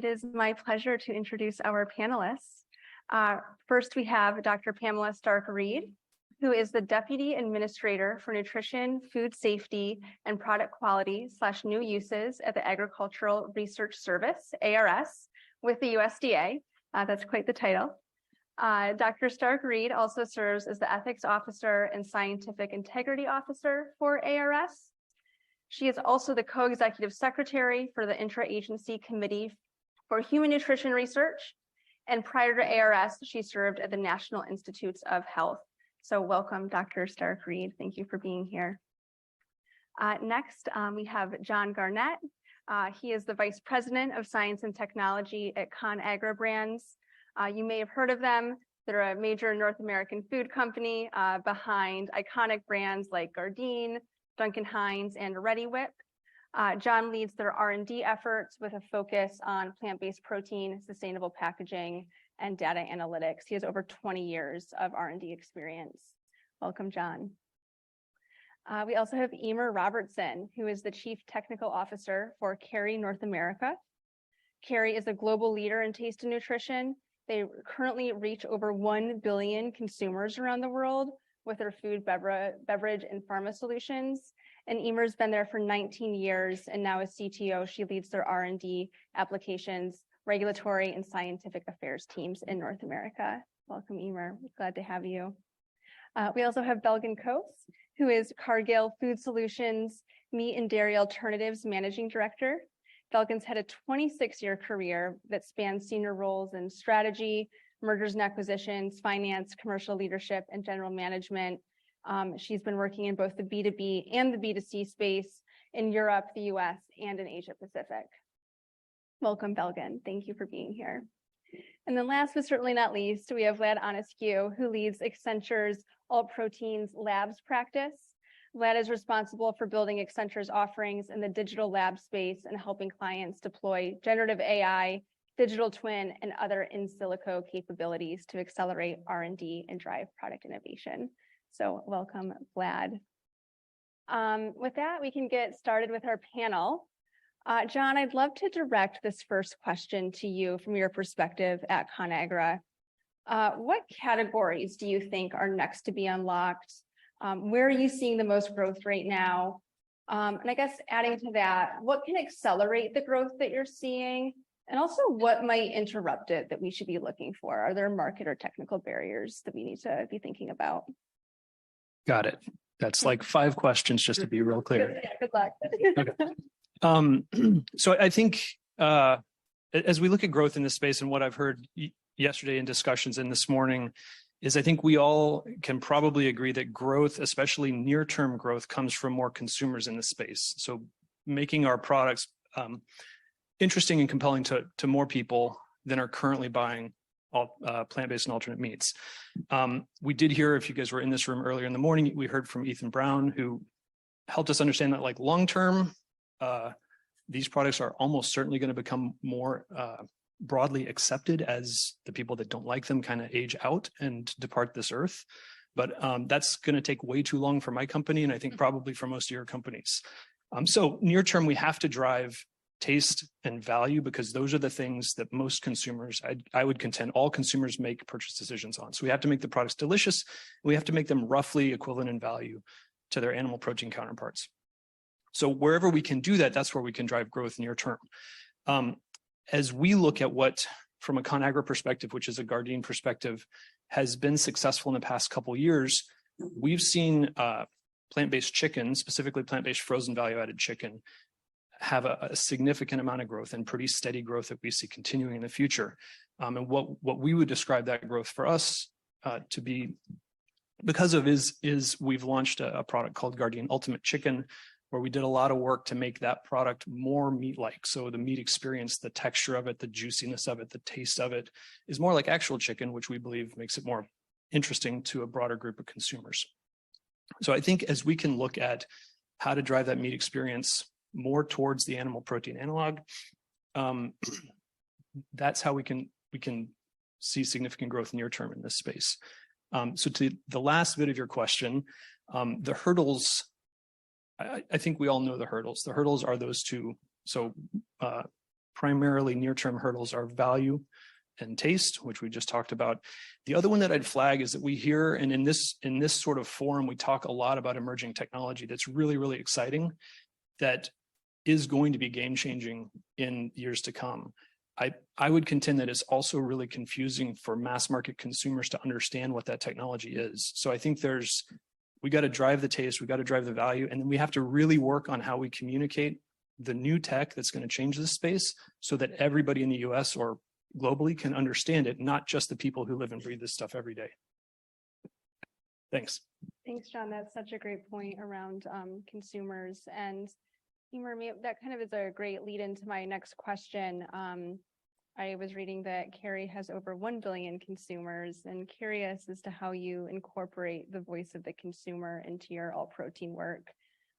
It is my pleasure to introduce our panelists. First, we have Dr. Pamela Stark-Reed, who is the Deputy Administrator for Nutrition, Food Safety, and Product Quality / New Uses at the Agricultural Research Service, ARS, with the USDA. That's quite the title. Dr. Stark-Reed also serves as the Ethics Officer and Scientific Integrity Officer for ARS. She is also the Co-Executive Secretary for the Intra-Agency Committee for Human Nutrition Research. And prior to ARS, she served at the National Institutes of Health. So welcome, Dr. Stark-Reed. Thank you for being here. Next, we have John Garnett. He is the Vice President of Science and Technology at Conagra Brands. You may have heard of them. They're a major North American food company behind iconic brands like Garnett, Duncan Hines, and Reddi-wip. John leads their R&D efforts with a focus on plant-based protein, sustainable packaging, and data analytics. He has over 20 years of R&D experience. Welcome, John. We also have Eimear Robertson, who is the Chief Technical Officer for Kerry North America. Kerry is a global leader in taste and nutrition. They currently reach over 1 billion consumers around the world with their food, beverage, and pharma solutions. And Eimear's been there for 19 years, and now as CTO, she leads their R&D, applications, regulatory, and scientific affairs teams in North America. Welcome, Eimear. Glad to have you. We also have Belgin Kose, who is Cargill Food Solutions Meat and Dairy Alternatives Managing Director. Belgin's had a 26-year career that spans senior roles in strategy, mergers and acquisitions, finance, commercial leadership, and general management. She's been working in both the B2B and the B2C space in Europe, the US, and in Asia Pacific. Welcome, Belgin. Thank you for being here. And then last but certainly not least, we have Vlad Onescu, who leads Accenture's All Proteins Labs practice. Vlad is responsible for building Accenture's offerings in the digital lab space and helping clients deploy generative AI, digital twin, and other in silico capabilities to accelerate R&D and drive product innovation. So welcome, Vlad. With that, we can get started with our panel. John, I'd love to direct this first question to you from your perspective at Conagra. What categories do you think are next to be unlocked? Where are you seeing the most growth right now? And I guess adding to that, what can accelerate the growth that you're seeing? And also what might interrupt it that we should be looking for? Are there market or technical barriers that we need to be thinking about? Got it. That's like 5 questions just to be real clear. Good luck. Okay. So I think as we look at growth in this space and what I've heard yesterday in discussions and this morning is I think we all can probably agree that growth, especially near-term growth, comes from more consumers in the space. So making our products interesting and compelling to more people than are currently buying all plant-based and alternate meats. We did hear, if you guys were in this room earlier in the morning, we heard from Ethan Brown, who helped us understand that like long-term, these products are almost certainly going to become more broadly accepted as the people that don't like them kind of age out and depart this earth. But that's going to take way too long for my company, and I think probably for most of your companies. So near term, we have to drive taste and value because those are the things that most consumers, I would contend, all consumers make purchase decisions on. So we have to make the products delicious. We have to make them roughly equivalent in value to their animal protein counterparts. So wherever we can do that, that's where we can drive growth near term. As we look at what, from a Conagra perspective, which is a Garnett perspective, has been successful in the past couple of years, we've seen plant-based chicken, specifically plant-based frozen value-added chicken, have a significant amount of growth and pretty steady growth that we see continuing in the future. And what we would describe that growth for us to be because of is we've launched a product called Garnett Ultimate Chicken, where we did a lot of work to make that product more meat-like. So the meat experience, the texture of it, the juiciness of it, the taste of it is more like actual chicken, which we believe makes it more interesting to a broader group of consumers. So I think as we can look at how to drive that meat experience more towards the animal protein analog, that's how we can see significant growth near term in this space. So to the last bit of your question, the hurdles, I think we all know the hurdles. The hurdles are those two. So primarily near-term hurdles are value and taste, which we just talked about. The other one that I'd flag is that we hear, and in this sort of forum, we talk a lot about emerging technology that's really, really exciting, that is going to be game-changing in years to come. I would contend that it's also really confusing for mass market consumers to understand what that technology is. So I think we got to drive the taste, we got to drive the value, and then we have to really work on how we communicate the new tech that's going to change this space so that everybody in the US or globally can understand it, not just the people who live and breathe this stuff every day. Thanks. Thanks, John. That's such a great point around consumers. And Eimear, that kind of is a great lead into my next question. I was reading that Kerry has over 1 billion consumers, and curious as to how you incorporate the voice of the consumer into your alt protein work.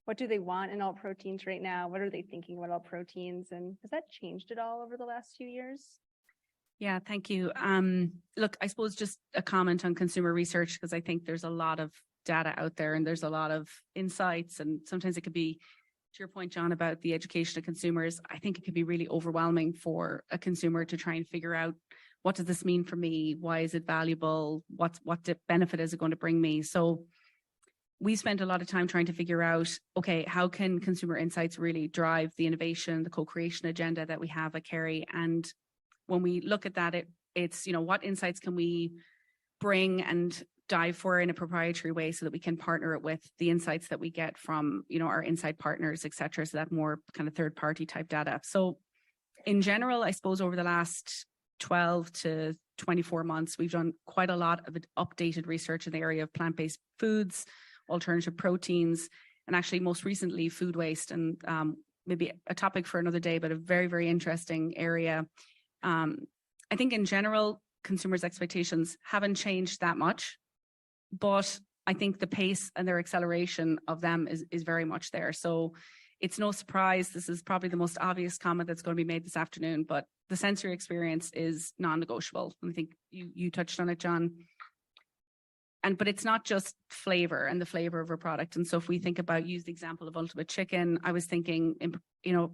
What do they want in alt proteins right now? What are they thinking about alt proteins? And has that changed at all over the last few years? Yeah, thank you. Look, I suppose just a comment on consumer research, because I think there's a lot of data out there and there's a lot of insights, and sometimes it could be, to your point, John, about the education of consumers, I think it can be really overwhelming for a consumer to try and figure out, what does this mean for me? Why is it valuable? What benefit is it going to bring me? So we spent a lot of time trying to figure out, okay, how can consumer insights really drive the innovation, the co-creation agenda that we have at Kerry? And when we look at that, it's, what insights can we bring and dive for in a proprietary way so that we can partner it with the insights that we get from, our inside partners, et cetera. So that more kind of third party type data. So in general, I suppose over the last 12 to 24 months, we've done quite a lot of updated research in the area of plant-based foods, alternative proteins, and actually most recently food waste, and maybe a topic for another day, but a very, very interesting area. I think in general, consumers' expectations haven't changed that much, but I think the pace and their acceleration of them is very much there. So it's no surprise. This is probably the most obvious comment that's going to be made this afternoon, but the sensory experience is non-negotiable. And I think you touched on it, John. But it's not just flavor and the flavor of a product. And so if we think about, use the example of Ultimate Chicken, I was thinking,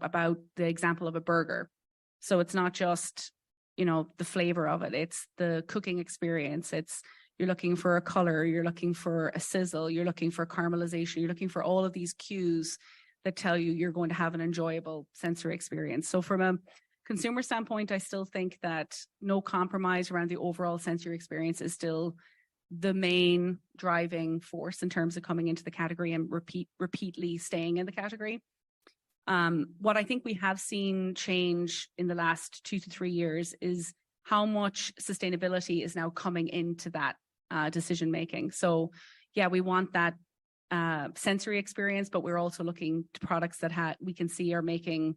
about the example of a burger. So it's not just, the flavor of it. It's the cooking experience. You're looking for a color, you're looking for a sizzle, you're looking for caramelization, you're looking for all of these cues that tell you you're going to have an enjoyable sensory experience. So from a consumer standpoint, I still think that no compromise around the overall sensory experience is still the main driving force in terms of coming into the category and repeatedly staying in the category. What I think we have seen change in the last 2 to 3 years is how much sustainability is now coming into that decision making. So yeah, we want that sensory experience, but we're also looking to products that we can see are making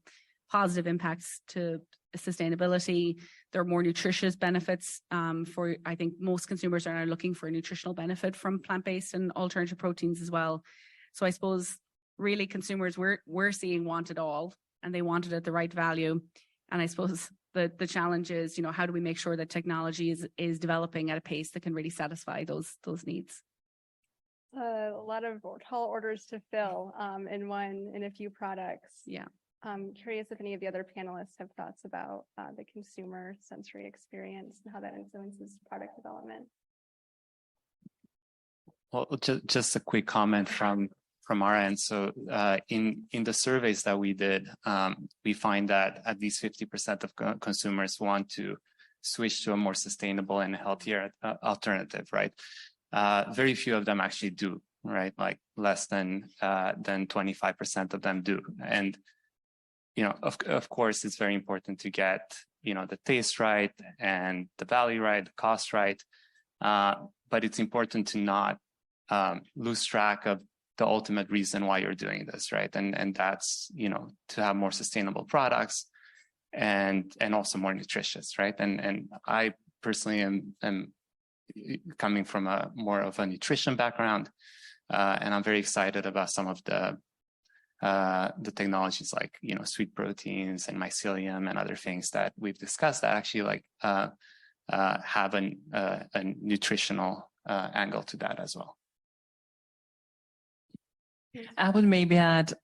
positive impacts to sustainability. There are more nutritious benefits I think most consumers are now looking for a nutritional benefit from plant-based and alternative proteins as well. So I suppose really consumers we're seeing want it all, and they want it at the right value. And I suppose the challenge is, how do we make sure that technology is developing at a pace that can really satisfy those needs? A lot of tall orders to fill in a few products. Yeah. Curious if any of the other panelists have thoughts about the consumer sensory experience and how that influences product development. Well, just a quick comment from our end. So in the surveys that we did, we find that at least 50% of consumers want to switch to a more sustainable and healthier alternative, right? Very few of them actually do, right? Like less than 25% of them do. And, of course, it's very important to get, the taste right and the value right, the cost right. But it's important to not lose track of the ultimate reason why you're doing this, right? And that's, to have more sustainable products and also more nutritious, right? And I personally am coming from more of a nutrition background, and I'm very excited about some of the technologies like, sweet proteins and mycelium and other things that we've discussed that actually have a nutritional angle to that as well. I would maybe add,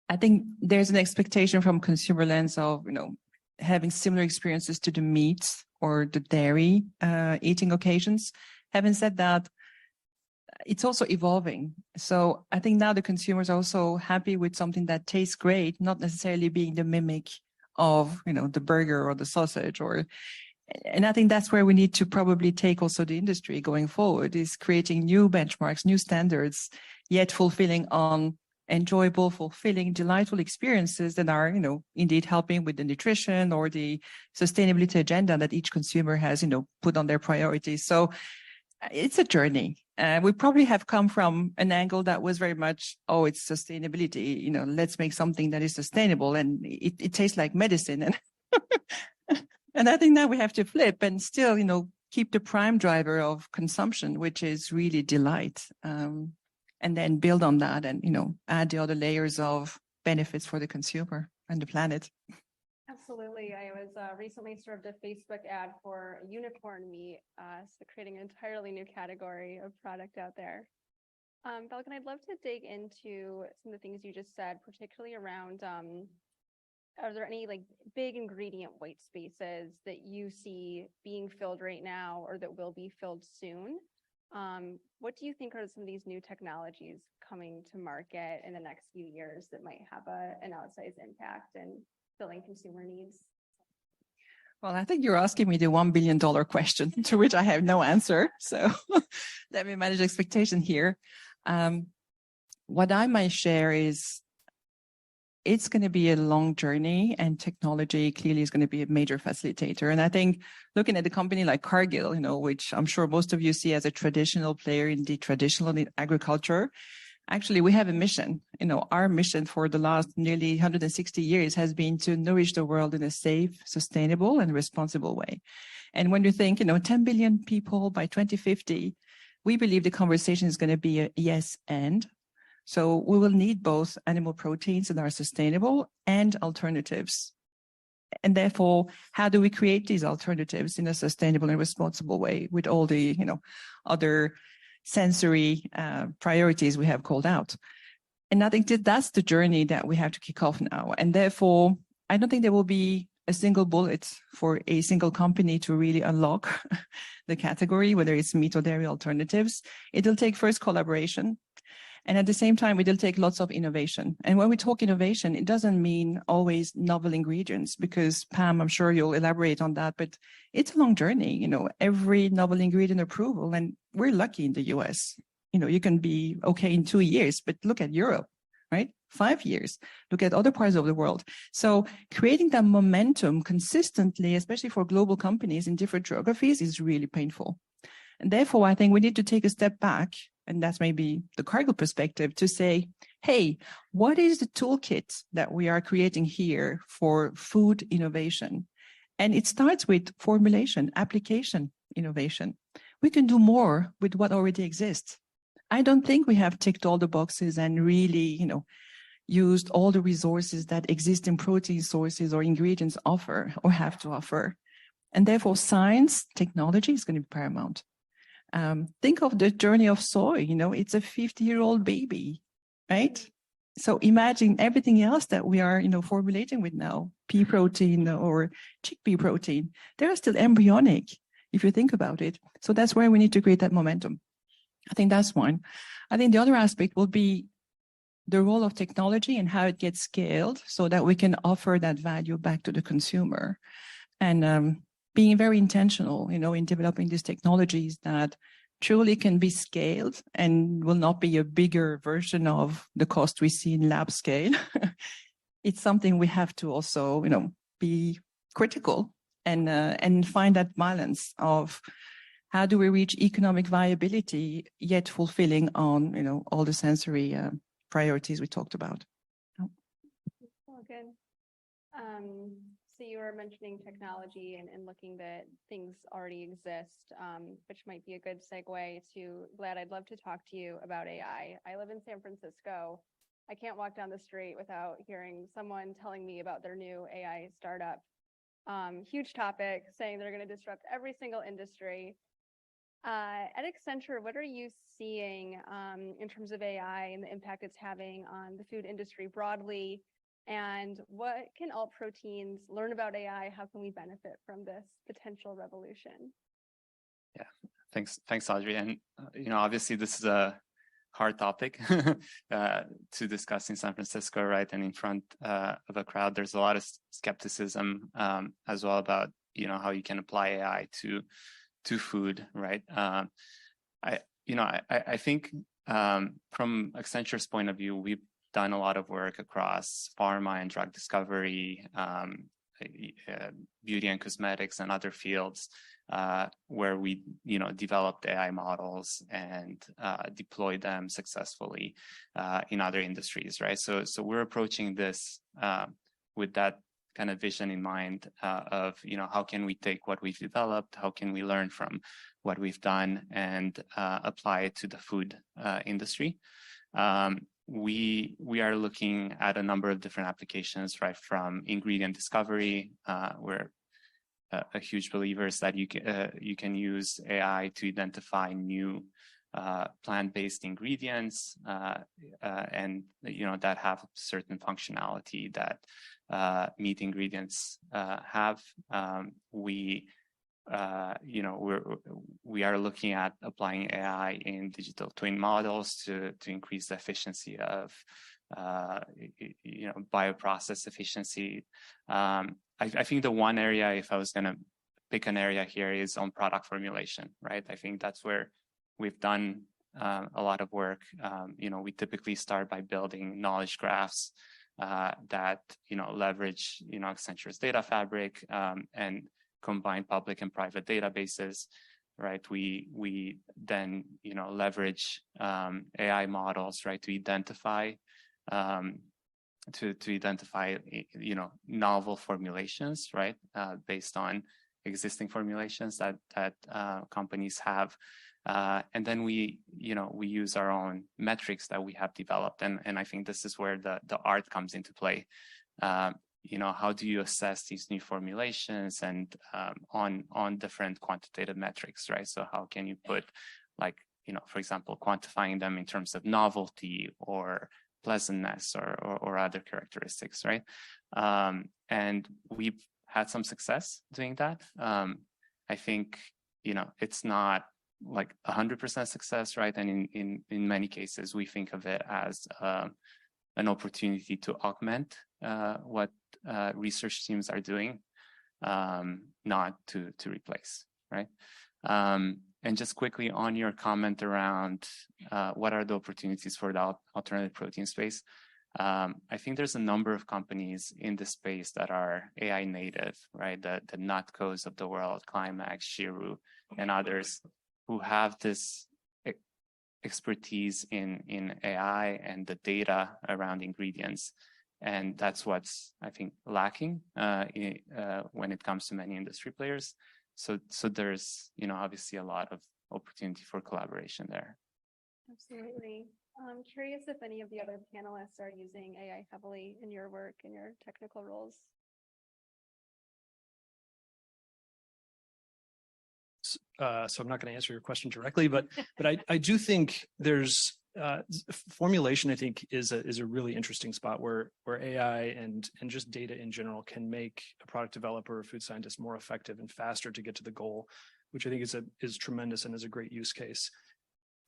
I think there's an expectation from consumer lens of, having similar experiences to the meat or the dairy eating occasions. Having said that, it's also evolving. So I think now the consumers are also happy with something that tastes great, not necessarily being the mimic of, the burger or the sausage and I think that's where we need to probably take also the industry going forward, is creating new benchmarks, new standards, yet fulfilling on enjoyable, fulfilling, delightful experiences that are, indeed helping with the nutrition or the sustainability agenda that each consumer has, put on their priorities. So it's a journey. We probably have come from an angle that was very much, it's sustainability, let's make something that is sustainable and it tastes like medicine. And and I think now we have to flip and still, keep the prime driver of consumption, which is really delight. And then build on that and, add the other layers of benefits for the consumer and the planet. Absolutely. I was recently served a Facebook ad for unicorn meat, so creating an entirely new category of product out there. Belgin, I'd love to dig into some of the things you just said, particularly around, are there any like big ingredient white spaces that you see being filled right now or that will be filled soon? What do you think are some of these new technologies coming to market in the next few years that might have an outsized impact in filling consumer needs? Well, I think you're asking me the $1 billion question to which I have no answer. So let me manage expectation here. What I might share is it's going to be a long journey and technology clearly is going to be a major facilitator. And I think looking at a company like Cargill, which I'm sure most of you see as a traditional player in the traditional agriculture, actually we have a mission. Our mission for the last nearly 160 years has been to nourish the world in a safe, sustainable and responsible way. And when you think, 10 billion people by 2050, we believe the conversation is going to be a yes and. So we will need both animal proteins that are sustainable and alternatives. And therefore, how do we create these alternatives in a sustainable and responsible way with all the, other sensory priorities we have called out? And I think that's the journey that we have to kick off now. And therefore, I don't think there will be a single bullet for a single company to really unlock the category, whether it's meat or dairy alternatives. It'll take first collaboration. And at the same time, it'll take lots of innovation. And when we talk innovation, it doesn't mean always novel ingredients, because Pam, I'm sure you'll elaborate on that, but it's a long journey, every novel ingredient approval. And we're lucky in the US, you can be okay in 2 years, but look at Europe, right? 5 years, look at other parts of the world. So creating that momentum consistently, especially for global companies in different geographies, is really painful. And therefore, I think we need to take a step back, and that's maybe the Cargill perspective, to say, hey, what is the toolkit that we are creating here for food innovation? And it starts with formulation, application innovation. We can do more with what already exists. I don't think we have ticked all the boxes and really, used all the resources that exist in protein sources or ingredients offer or have to offer. And therefore, science, technology is going to be paramount. Think of the journey of soy, it's a 50-year-old baby, right? So imagine everything else that we are, formulating with now, pea protein or chickpea protein. They're still embryonic, if you think about it. So that's where we need to create that momentum. I think that's one. I think the other aspect will be the role of technology and how it gets scaled so that we can offer that value back to the consumer. And being very intentional, in developing these technologies that truly can be scaled and will not be a bigger version of the cost we see in lab scale. It's something we have to also, be critical and find that balance of how do we reach economic viability, yet fulfilling on, all the sensory priorities we talked about. Well, good. So you were mentioning technology and looking that things already exist, which might be a good segue to Vlad. I'd love to talk to you about AI. I live in San Francisco. I can't walk down the street without hearing someone telling me about their new AI startup. Huge topic, saying they're going to disrupt every single industry. At Accenture, what are you seeing in terms of AI and the impact it's having on the food industry broadly? And what can Alt Proteins learn about AI? How can we benefit from this potential revolution? Yeah, thanks, Audrey. And obviously, this is a hard topic to discuss in San Francisco, right? And in front of a crowd, there's a lot of skepticism as well about how you can apply AI to food, right? I think from Accenture's point of view, we've done a lot of work across pharma and drug discovery, beauty and cosmetics, and other fields where we, developed AI models and deployed them successfully in other industries, right? So we're approaching this with that kind of vision in mind of, how can we take what we've developed, how can we learn from what we've done and apply it to the food industry. We are looking at a number of different applications, right? From ingredient discovery, we're a huge believers that you can use AI to identify new plant-based ingredients and that have certain functionality that meat ingredients have. We are looking at applying AI in digital twin models to increase the efficiency of bioprocess efficiency. I think the one area, if I was going to pick an area here, is on product formulation, right? I think that's where we've done a lot of work. We typically start by building knowledge graphs that leverage Accenture's data fabric and combine public and private databases, right? We then leverage AI models, right, to identify novel formulations, right, based on existing formulations that companies have. And then we use our own metrics that we have developed. And I think this is where the art comes into play. How do you assess these new formulations and on different quantitative metrics, right? So how can you put, for example, quantifying them in terms of novelty or pleasantness or other characteristics, right? And we've had some success doing that. I think, it's not like 100% success, right? And in many cases, we think of it as an opportunity to augment what research teams are doing, not to replace, right? And just quickly on your comment around what are the opportunities for the alternative protein space, I think there's a number of companies in this space that are AI native, right? The Kose of the world, Climax, Shiru, and others who have this expertise in AI and the data around ingredients. And that's what's, I think, lacking when it comes to many industry players. So there's, obviously a lot of opportunity for collaboration there. Absolutely. I'm curious if any of the other panelists are using AI heavily in your work and your technical roles. So I'm not going to answer your question directly, but I do think there's formulation. I think is a really interesting spot where AI and just data in general can make a product developer or food scientist more effective and faster to get to the goal, which I think is tremendous and is a great use case.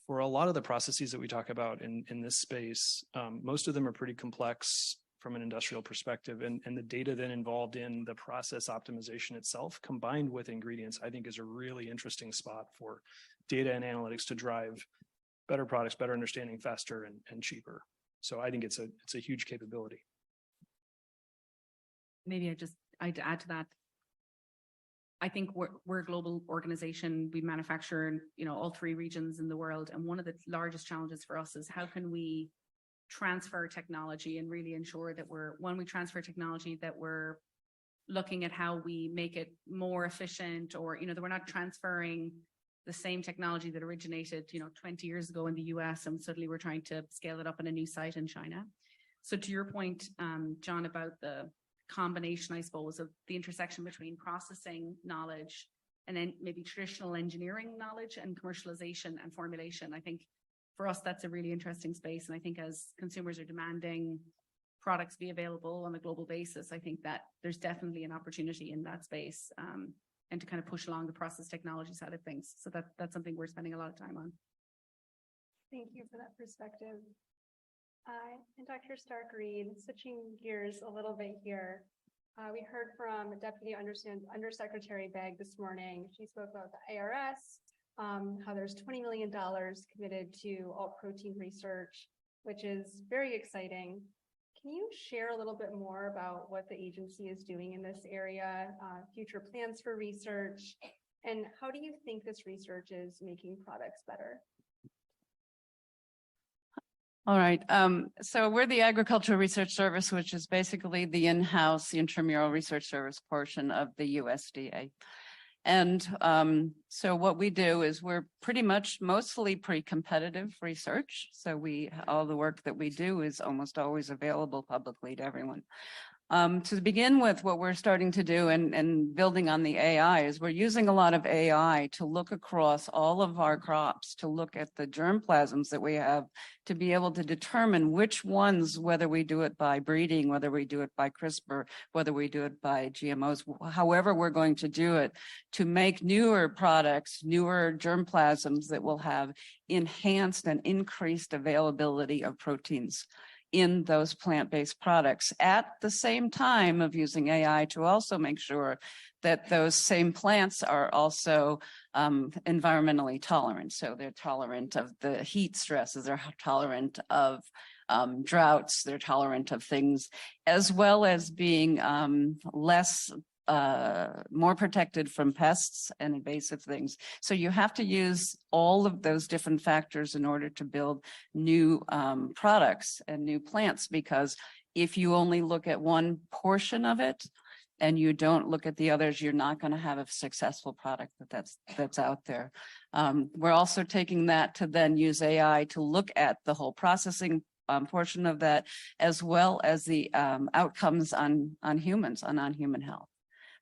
For a lot of the processes that we talk about in this space, most of them are pretty complex from an industrial perspective, and the data then involved in the process optimization itself, combined with ingredients, I think is a really interesting spot for data and analytics to drive better products, better understanding, faster and cheaper. So I think it's a huge capability. Maybe I'd add to that. I think we're a global organization. We manufacture in all three regions in the world, and one of the largest challenges for us is how can we transfer technology and really ensure that when we transfer technology, that we're looking at how we make it more efficient, or that we're not transferring the same technology that originated 20 years ago in the US, and suddenly we're trying to scale it up in a new site in China. So to your point, John, about the combination, I suppose, of the intersection between processing knowledge and then maybe traditional engineering knowledge and commercialization and formulation. I think for us, that's a really interesting space. And I think as consumers are demanding products be available on a global basis, I think that there's definitely an opportunity in that space, and to kind of push along the process technology side of things. So that's something we're spending a lot of time on. Thank you for that perspective. And Dr. Stark-Reed, switching gears a little bit here. We heard from Deputy Undersecretary Begg this morning. She spoke about the ARS, how there's $20 million committed to alt protein research, which is very exciting. Can you share a little bit more about what the agency is doing in this area, future plans for research, and how do you think this research is making products better? All right. So we're the Agricultural Research Service, which is basically the in-house, the intramural research service portion of the USDA. And so what we do is we're pretty much mostly pre-competitive research. So all the work that we do is almost always available publicly to everyone. To begin with, what we're starting to do and building on the AI is we're using a lot of AI to look across all of our crops, to look at the germplasms that we have, to be able to determine which ones, whether we do it by breeding, whether we do it by CRISPR, whether we do it by GMOs, however we're going to do it, to make newer products, newer germplasms that will have enhanced and increased availability of proteins in those plant-based products, at the same time of using AI to also make sure that those same plants are also environmentally tolerant. So they're tolerant of the heat stresses, they're tolerant of droughts, they're tolerant of things, as well as being more protected from pests and invasive things. So you have to use all of those different factors in order to build new products and new plants, because if you only look at one portion of it and you don't look at the others, you're not going to have a successful product that's out there. We're also taking that to then use AI to look at the whole processing portion of that, as well as the outcomes on humans, on non-human health.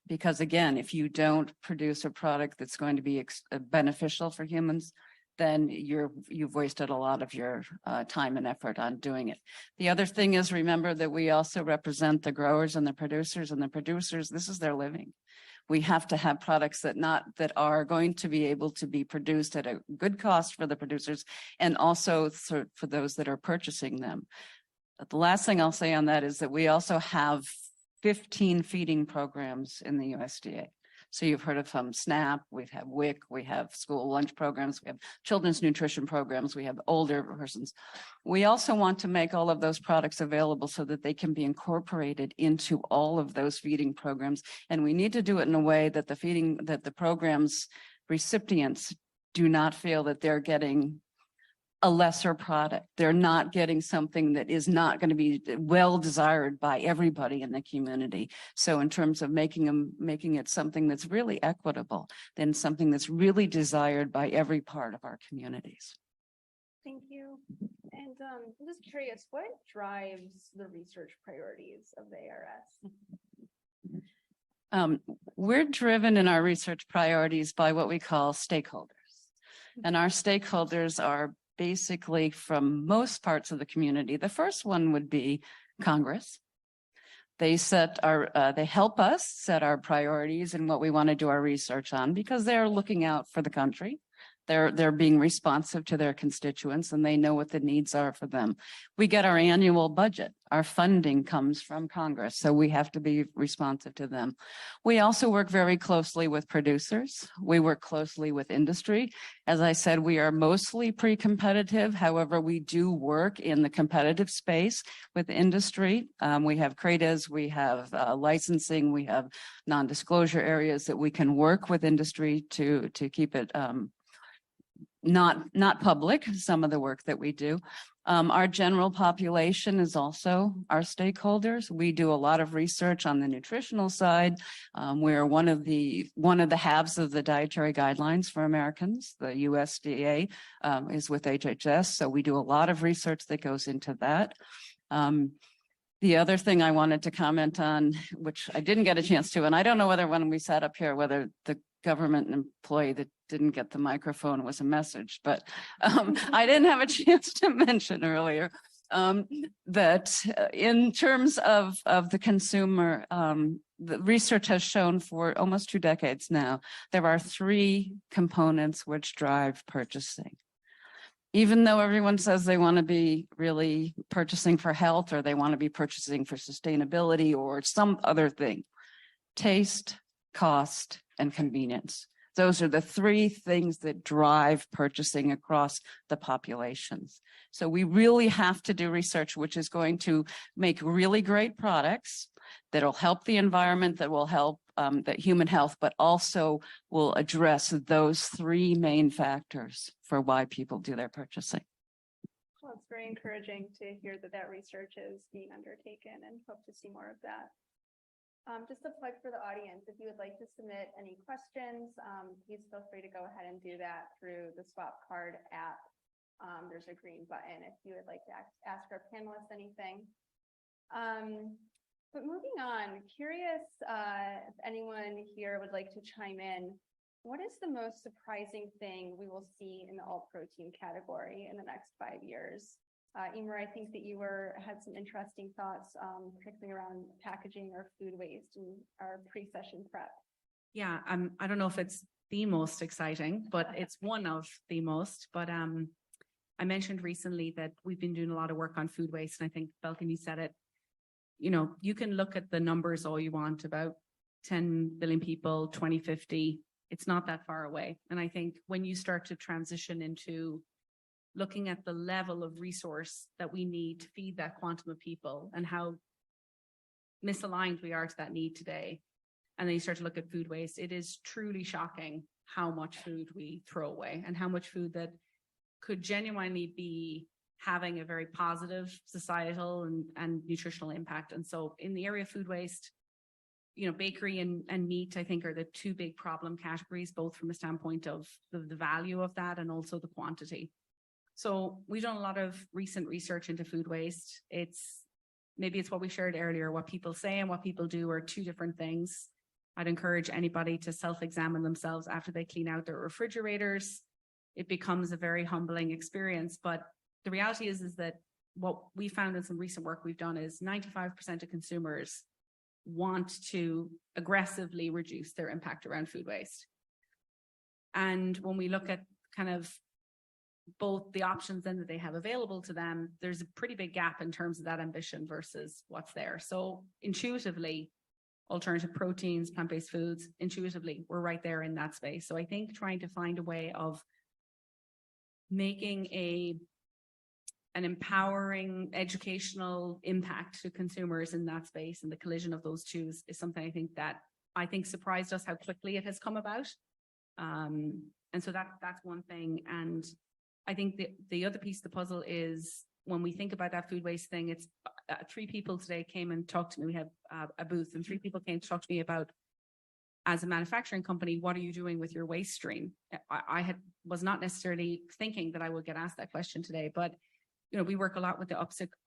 Because again, if you don't produce a product that's going to be beneficial for humans, then you've wasted a lot of your time and effort on doing it. The other thing is, remember that we also represent the growers and the producers, this is their living. We have to have products that are going to be able to be produced at a good cost for the producers, and also for those that are purchasing them. But the last thing I'll say on that is that we also have 15 feeding programs in the USDA. So you've heard of SNAP, we have WIC, we have school lunch programs, we have children's nutrition programs, we have older persons. We also want to make all of those products available so that they can be incorporated into all of those feeding programs. And we need to do it in a way that the program's recipients do not feel that they're getting a lesser product. They're not getting something that is not going to be well desired by everybody in the community. So in terms of making it something that's really equitable, then something that's really desired by every part of our communities. Thank you. And I'm just curious, what drives the research priorities of the ARS? We're driven in our research priorities by what we call stakeholders. And our stakeholders are basically from most parts of the community. The first one would be Congress. They help us set our priorities and what we want to do our research on, because they're looking out for the country. They're being responsive to their constituents, and they know what the needs are for them. We get our annual budget. Our funding comes from Congress, so we have to be responsive to them. We also work very closely with producers. We work closely with industry. As I said, we are mostly pre-competitive. However, we do work in the competitive space with industry. We have CRADAs, we have licensing, we have non-disclosure areas that we can work with industry to keep it not public, some of the work that we do. Our general population is also our stakeholders. We do a lot of research on the nutritional side. We're one of the halves of the dietary guidelines for Americans. The USDA is with HHS, so we do a lot of research that goes into that. The other thing I wanted to comment on, which I didn't get a chance to, and I don't know whether when we sat up here, whether the government employee that didn't get the microphone was a message, but I didn't have a chance to mention earlier that in terms of the consumer, the research has shown for almost 2 decades now, there are 3 components which drive purchasing. Even though everyone says they want to be really purchasing for health, or they want to be purchasing for sustainability or some other thing, taste, cost, and convenience. Those are the 3 things that drive purchasing across the populations. So we really have to do research which is going to make really great products that'll help the environment, that will help the human health, but also will address those 3 main factors for why people do their purchasing. Well, it's very encouraging to hear that that research is being undertaken, and hope to see more of that. Just a plug for the audience, if you would like to submit any questions, please feel free to go ahead and do that through the Swap Card app. There's a green button if you would like to ask our panelists anything. But moving on, curious if anyone here would like to chime in. What is the most surprising thing we will see in the alt protein category in the next 5 years? Eimear, I think that you had some interesting thoughts, particularly around packaging or food waste in our pre-session prep. Yeah, I don't know if it's the most exciting, but it's one of the most. But I mentioned recently that we've been doing a lot of work on food waste, and I think Belgin, you said it. You know, you can look at the numbers all you want about 10 billion people, 2050. It's not that far away. And I think when you start to transition into looking at the level of resource that we need to feed that quantum of people and how misaligned we are to that need today, and then you start to look at food waste, it is truly shocking how much food we throw away and how much food that could genuinely be having a very positive societal and nutritional impact. And so in the area of food waste, you know, bakery and meat, I think, are the 2 big problem categories, both from a standpoint of the value of that and also the quantity. So we've done a lot of recent research into food waste. Maybe it's what we shared earlier, what people say and what people do are 2 different things. I'd encourage anybody to self-examine themselves after they clean out their refrigerators. It becomes a very humbling experience. But the reality is that what we found in some recent work we've done is 95% of consumers want to aggressively reduce their impact around food waste. And when we look at kind of both the options then that they have available to them, there's a pretty big gap in terms of that ambition versus what's there. So intuitively, alternative proteins, plant-based foods, intuitively, we're right there in that space. So I think trying to find a way of making an empowering educational impact to consumers in that space, and the collision of those 2 is something I think surprised us how quickly it has come about. And so that's one thing. And I think the other piece of the puzzle is when we think about that food waste thing, it's 3 people today came and talked to me. We have a booth, and 3 people came to talk to me about, as a manufacturing company, what are you doing with your waste stream? I was not necessarily thinking that I would get asked that question today, but you know, we work a lot with the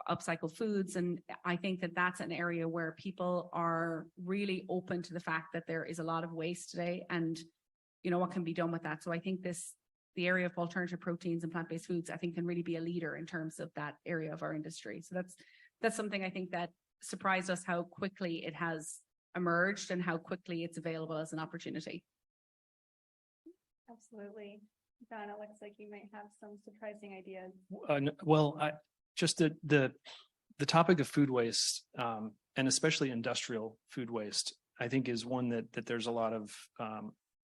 upcycled foods, and I think that that's an area where people are really open to the fact that there is a lot of waste today, and you know what can be done with that. So I think the area of alternative proteins and plant-based foods, I think, can really be a leader in terms of that area of our industry. So that's something I think that surprised us, how quickly it has emerged and how quickly it's available as an opportunity. Absolutely. Don, it looks like you might have some surprising ideas. Well, just the topic of food waste, and especially industrial food waste, I think is one that there's a lot of,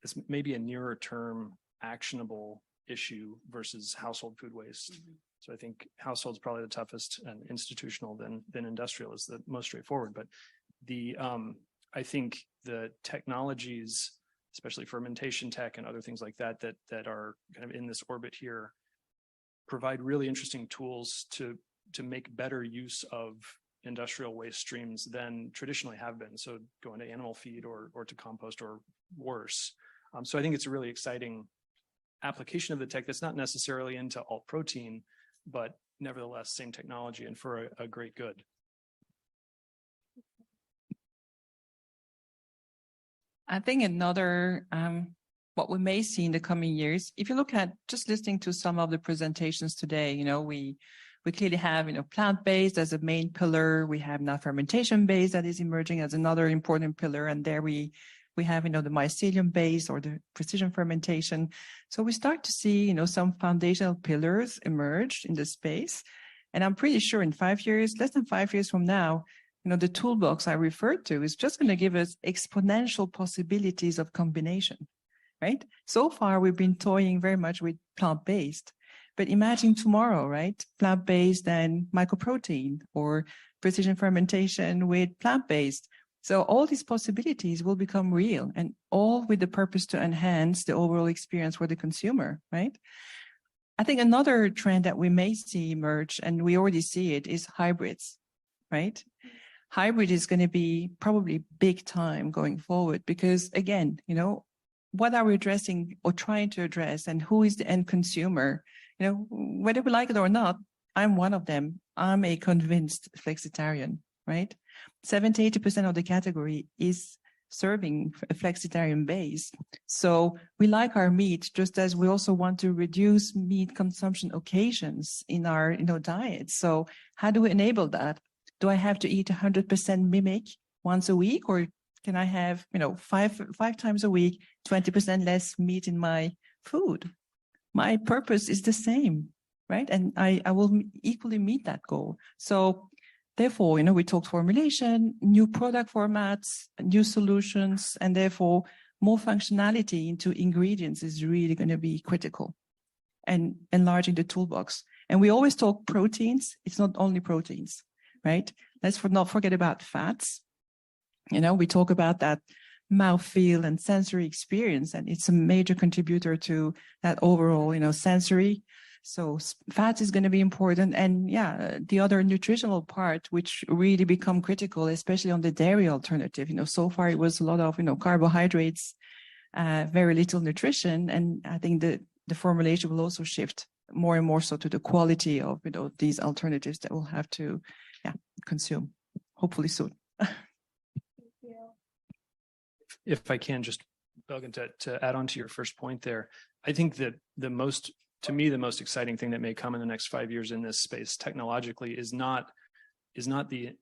it's maybe a nearer term actionable issue versus household food waste. Mm-hmm. So I think household's probably the toughest, and institutional than industrial is the most straightforward. But I think the technologies, especially fermentation tech and other things like that are kind of in this orbit here, provide really interesting tools to make better use of industrial waste streams than traditionally have been. So going to animal feed or to compost or worse. So I think it's a really exciting application of the tech that's not necessarily into alt protein, but nevertheless, same technology and for a great good. I think another what we may see in the coming years, if you look at just listening to some of the presentations today, we clearly have, plant-based as a main pillar. We have now fermentation-based that is emerging as another important pillar. And there we have, the mycelium-based or the precision fermentation. So we start to see, some foundational pillars emerge in the space. And I'm pretty sure in 5 years, less than 5 years from now, the toolbox I referred to is just going to give us exponential possibilities of combination, right? So far, we've been toying very much with plant-based, but imagine tomorrow, right? Plant-based and mycoprotein or precision fermentation with plant-based. So all these possibilities will become real, and all with the purpose to enhance the overall experience for the consumer, right? I think another trend that we may see emerge, and we already see it, is hybrids, right? Hybrid is going to be probably big time going forward because, again, what are we addressing or trying to address, and who is the end consumer? Whether we like it or not, I'm one of them. I'm a convinced flexitarian, right? 70-80% of the category is serving a flexitarian base. So we like our meat, just as we also want to reduce meat consumption occasions in our diet. So how do we enable that? Do I have to eat 100% mimic once a week, or can I have, five times a week, 20% less meat in my food? My purpose is the same, right? And I will equally meet that goal. So therefore, we talked formulation, new product formats, new solutions, and therefore more functionality into ingredients is really going to be critical, and enlarging the toolbox. And we always talk proteins. It's not only proteins, right? Let's not forget about fats. We talk about that mouthfeel and sensory experience, and it's a major contributor to that overall, sensory. So fat is going to be important. And the other nutritional part, which really become critical, especially on the dairy alternative. So far it was a lot of, carbohydrates, very little nutrition. And I think the formulation will also shift more and more so to the quality of, these alternatives that we'll have to consume, hopefully soon. If I can just, Belgin, to add on to your first point there, I think that the most exciting thing that may come in the next 5 years in this space technologically is not the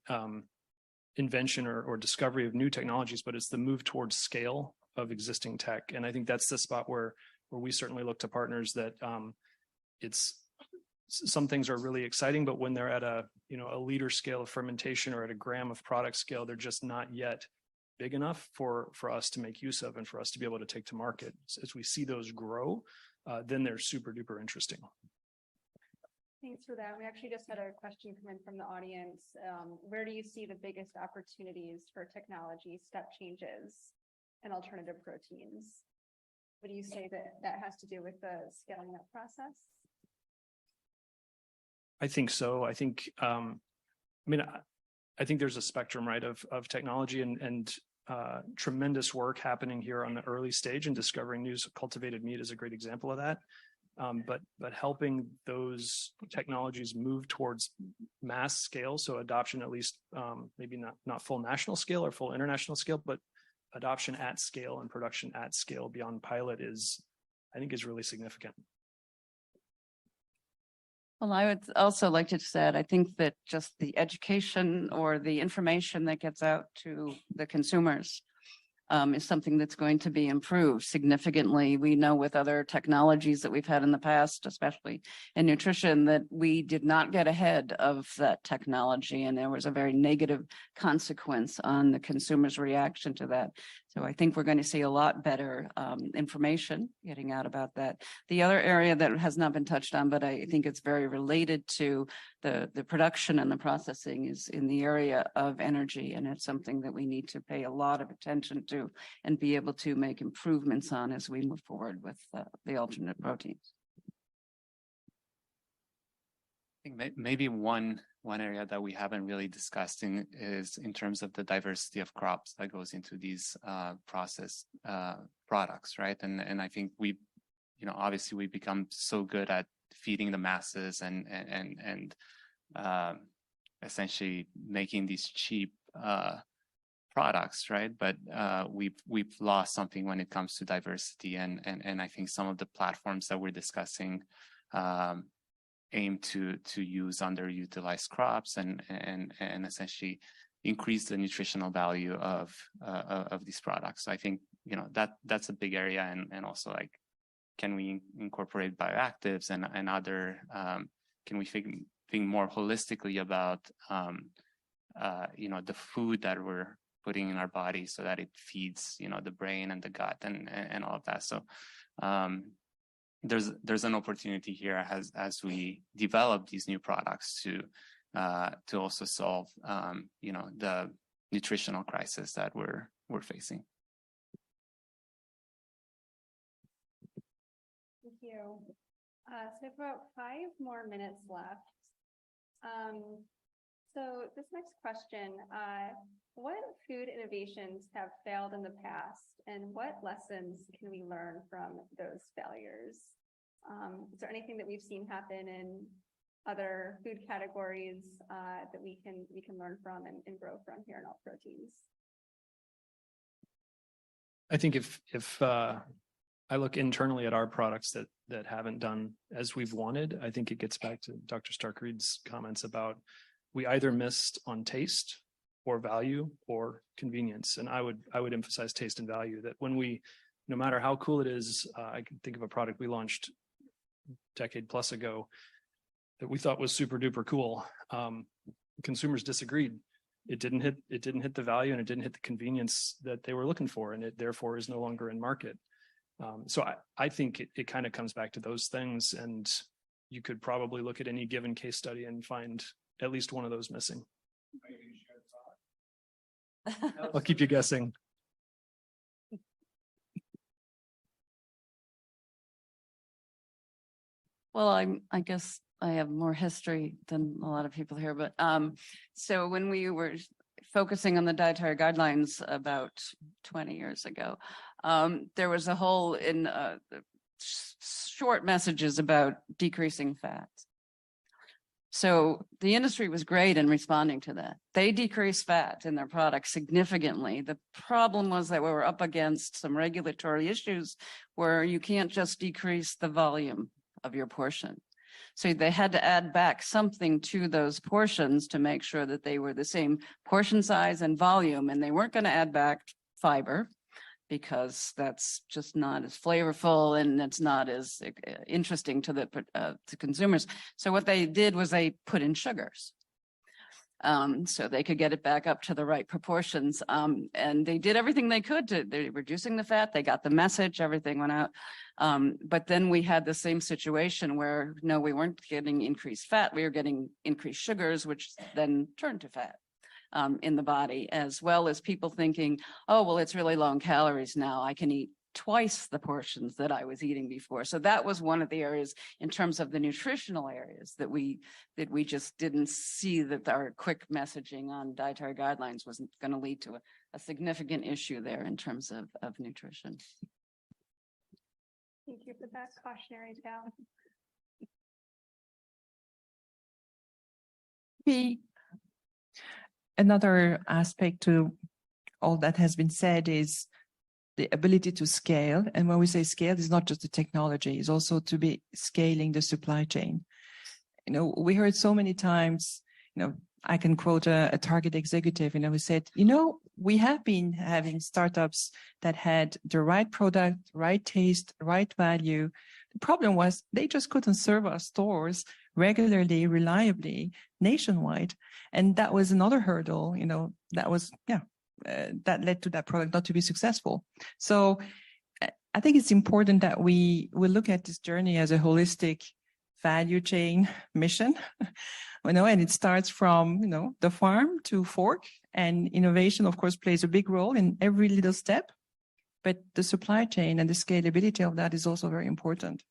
invention or discovery of new technologies, but it's the move towards scale of existing tech. And I think that's the spot where we certainly look to partners that some things are really exciting, but when they're at a liter scale of fermentation or at a gram of product scale, they're just not yet big enough for us to make use of and for us to be able to take to market. So as we see those grow, then they're super duper interesting. Thanks for that. We actually just had a question come in from the audience. Where do you see the biggest opportunities for technology step changes and alternative proteins? What do you say that has to do with the scaling up process? I think so. I think, I think there's a spectrum, right, of technology and tremendous work happening here on the early stage, and discovering new cultivated meat is a great example of that. But helping those technologies move towards mass scale, so adoption at least, maybe not full national scale or full international scale, but adoption at scale and production at scale beyond pilot I think is really significant. Well, I would also like to just add, I think that just the education or the information that gets out to the consumers is something that's going to be improved significantly. We know with other technologies that we've had in the past, especially in nutrition, that we did not get ahead of that technology, and there was a very negative consequence on the consumer's reaction to that. So I think we're going to see a lot better information getting out about that. The other area that has not been touched on, but I think it's very related to the production and the processing, is in the area of energy. And it's something that we need to pay a lot of attention to and be able to make improvements on as we move forward with the alternate proteins. I think maybe one area that we haven't really discussed is in terms of the diversity of crops that goes into these processed products, right? And I think obviously we become so good at feeding the masses and essentially making these cheap products, right? But we've lost something when it comes to diversity, and I think some of the platforms that we're discussing aim to use underutilized crops and essentially increase the nutritional value of these products. So I think, you know, that's a big area, and also, like, can we incorporate bioactives and other, can we think more holistically about you know, the food that we're putting in our body so that it feeds, you know, the brain and the gut and all of that. So there's an opportunity here as we develop these new products to also solve you know, the nutritional crisis that we're facing. Thank you. So we have about 5 more minutes left. So this next question, what food innovations have failed in the past, and what lessons can we learn from those failures? Is there anything that we've seen happen in other food categories that we can learn from and grow from here in Alt Proteins? I think if I look internally at our products that haven't done as we've wanted, I think it gets back to Dr. Stark-Reed's comments about we either missed on taste or value or convenience. And I would emphasize taste and value, that when we, no matter how cool it is, I can think of a product we launched a decade plus ago that we thought was super duper cool. Consumers disagreed. It didn't hit the value, and it didn't hit the convenience that they were looking for, and it therefore is no longer in market. So I think it kind of comes back to those things, and you could probably look at any given case study and find at least one of those missing. I'll keep you guessing. Well, I guess I have more history than a lot of people here, but so when we were focusing on the dietary guidelines about 20 years ago, there was a whole in short messages about decreasing fat. So the industry was great in responding to that. They decreased fat in their products significantly. The problem was that we were up against some regulatory issues where you can't just decrease the volume of your portion. So they had to add back something to those portions to make sure that they were the same portion size and volume, and they weren't going to add back fiber because that's just not as flavorful and it's not as interesting to to consumers. So what they did was they put in sugars, so they could get it back up to the right proportions. And they did everything they could they're reducing the fat. They got the message, everything went out. But then we had the same situation where, no, we weren't getting increased fat. We were getting increased sugars, which then turned to fat in the body, as well as people thinking, oh, well, it's really low in calories now. I can eat twice the portions that I was eating before. So that was one of the areas in terms of the nutritional areas that we just didn't see that our quick messaging on dietary guidelines wasn't going to lead to a significant issue there in terms of nutrition. Thank you for that cautionary tale. Another aspect to all that has been said is the ability to scale. And when we say scale, it's not just the technology, it's also to be scaling the supply chain. You know, we heard so many times, you know, I can quote a Target executive, who said, we have been having startups that had the right product, right taste, right value. The problem was they just couldn't serve our stores regularly, reliably, nationwide. And that was another hurdle, that led to that product not to be successful. So I think it's important that we look at this journey as a holistic value chain mission, and it starts from, the farm to fork, and innovation, of course, plays a big role in every little step, but the supply chain and the scalability of that is also very important.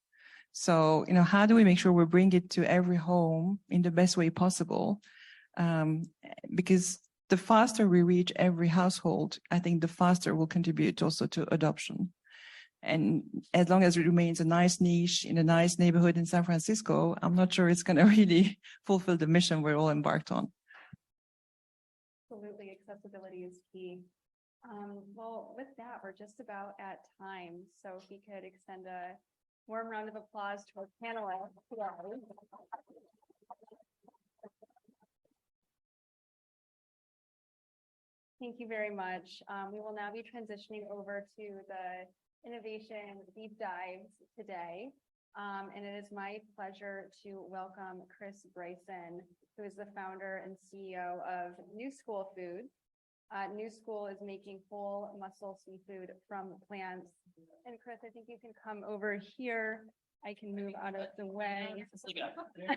So, how do we make sure we bring it to every home in the best way possible? Because the faster we reach every household, I think the faster we'll contribute also to adoption. And as long as it remains a nice niche in a nice neighborhood in San Francisco, I'm not sure it's going to really fulfill the mission we're all embarked on. Absolutely. accessibility is key. Well, with that, we're just about at time. So if we could extend a warm round of applause to our panelists today. Thank you very much. We will now be transitioning over to the innovation deep dives today. And it is my pleasure to welcome Chris Bryson, who is the founder and CEO of New School Foods. New School is making whole muscle seafood from plants. And Chris, I think you can come over here. I can move out of the way.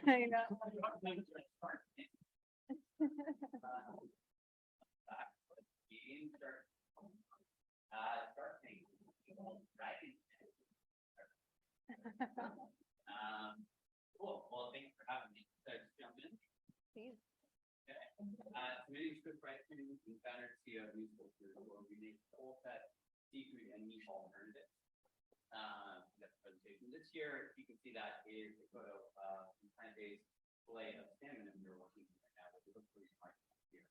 I know. Cool. Well, thanks for having me. So just jump in. Please. Okay. My name is Chris Bryson, I'm founder and CEO of New School Foods, where we make whole cut seafood and meat alternatives. That's the presentation. This year, you can see that is a photo of the plant-based fillet of salmon that we're working on right now, which looks pretty smart here.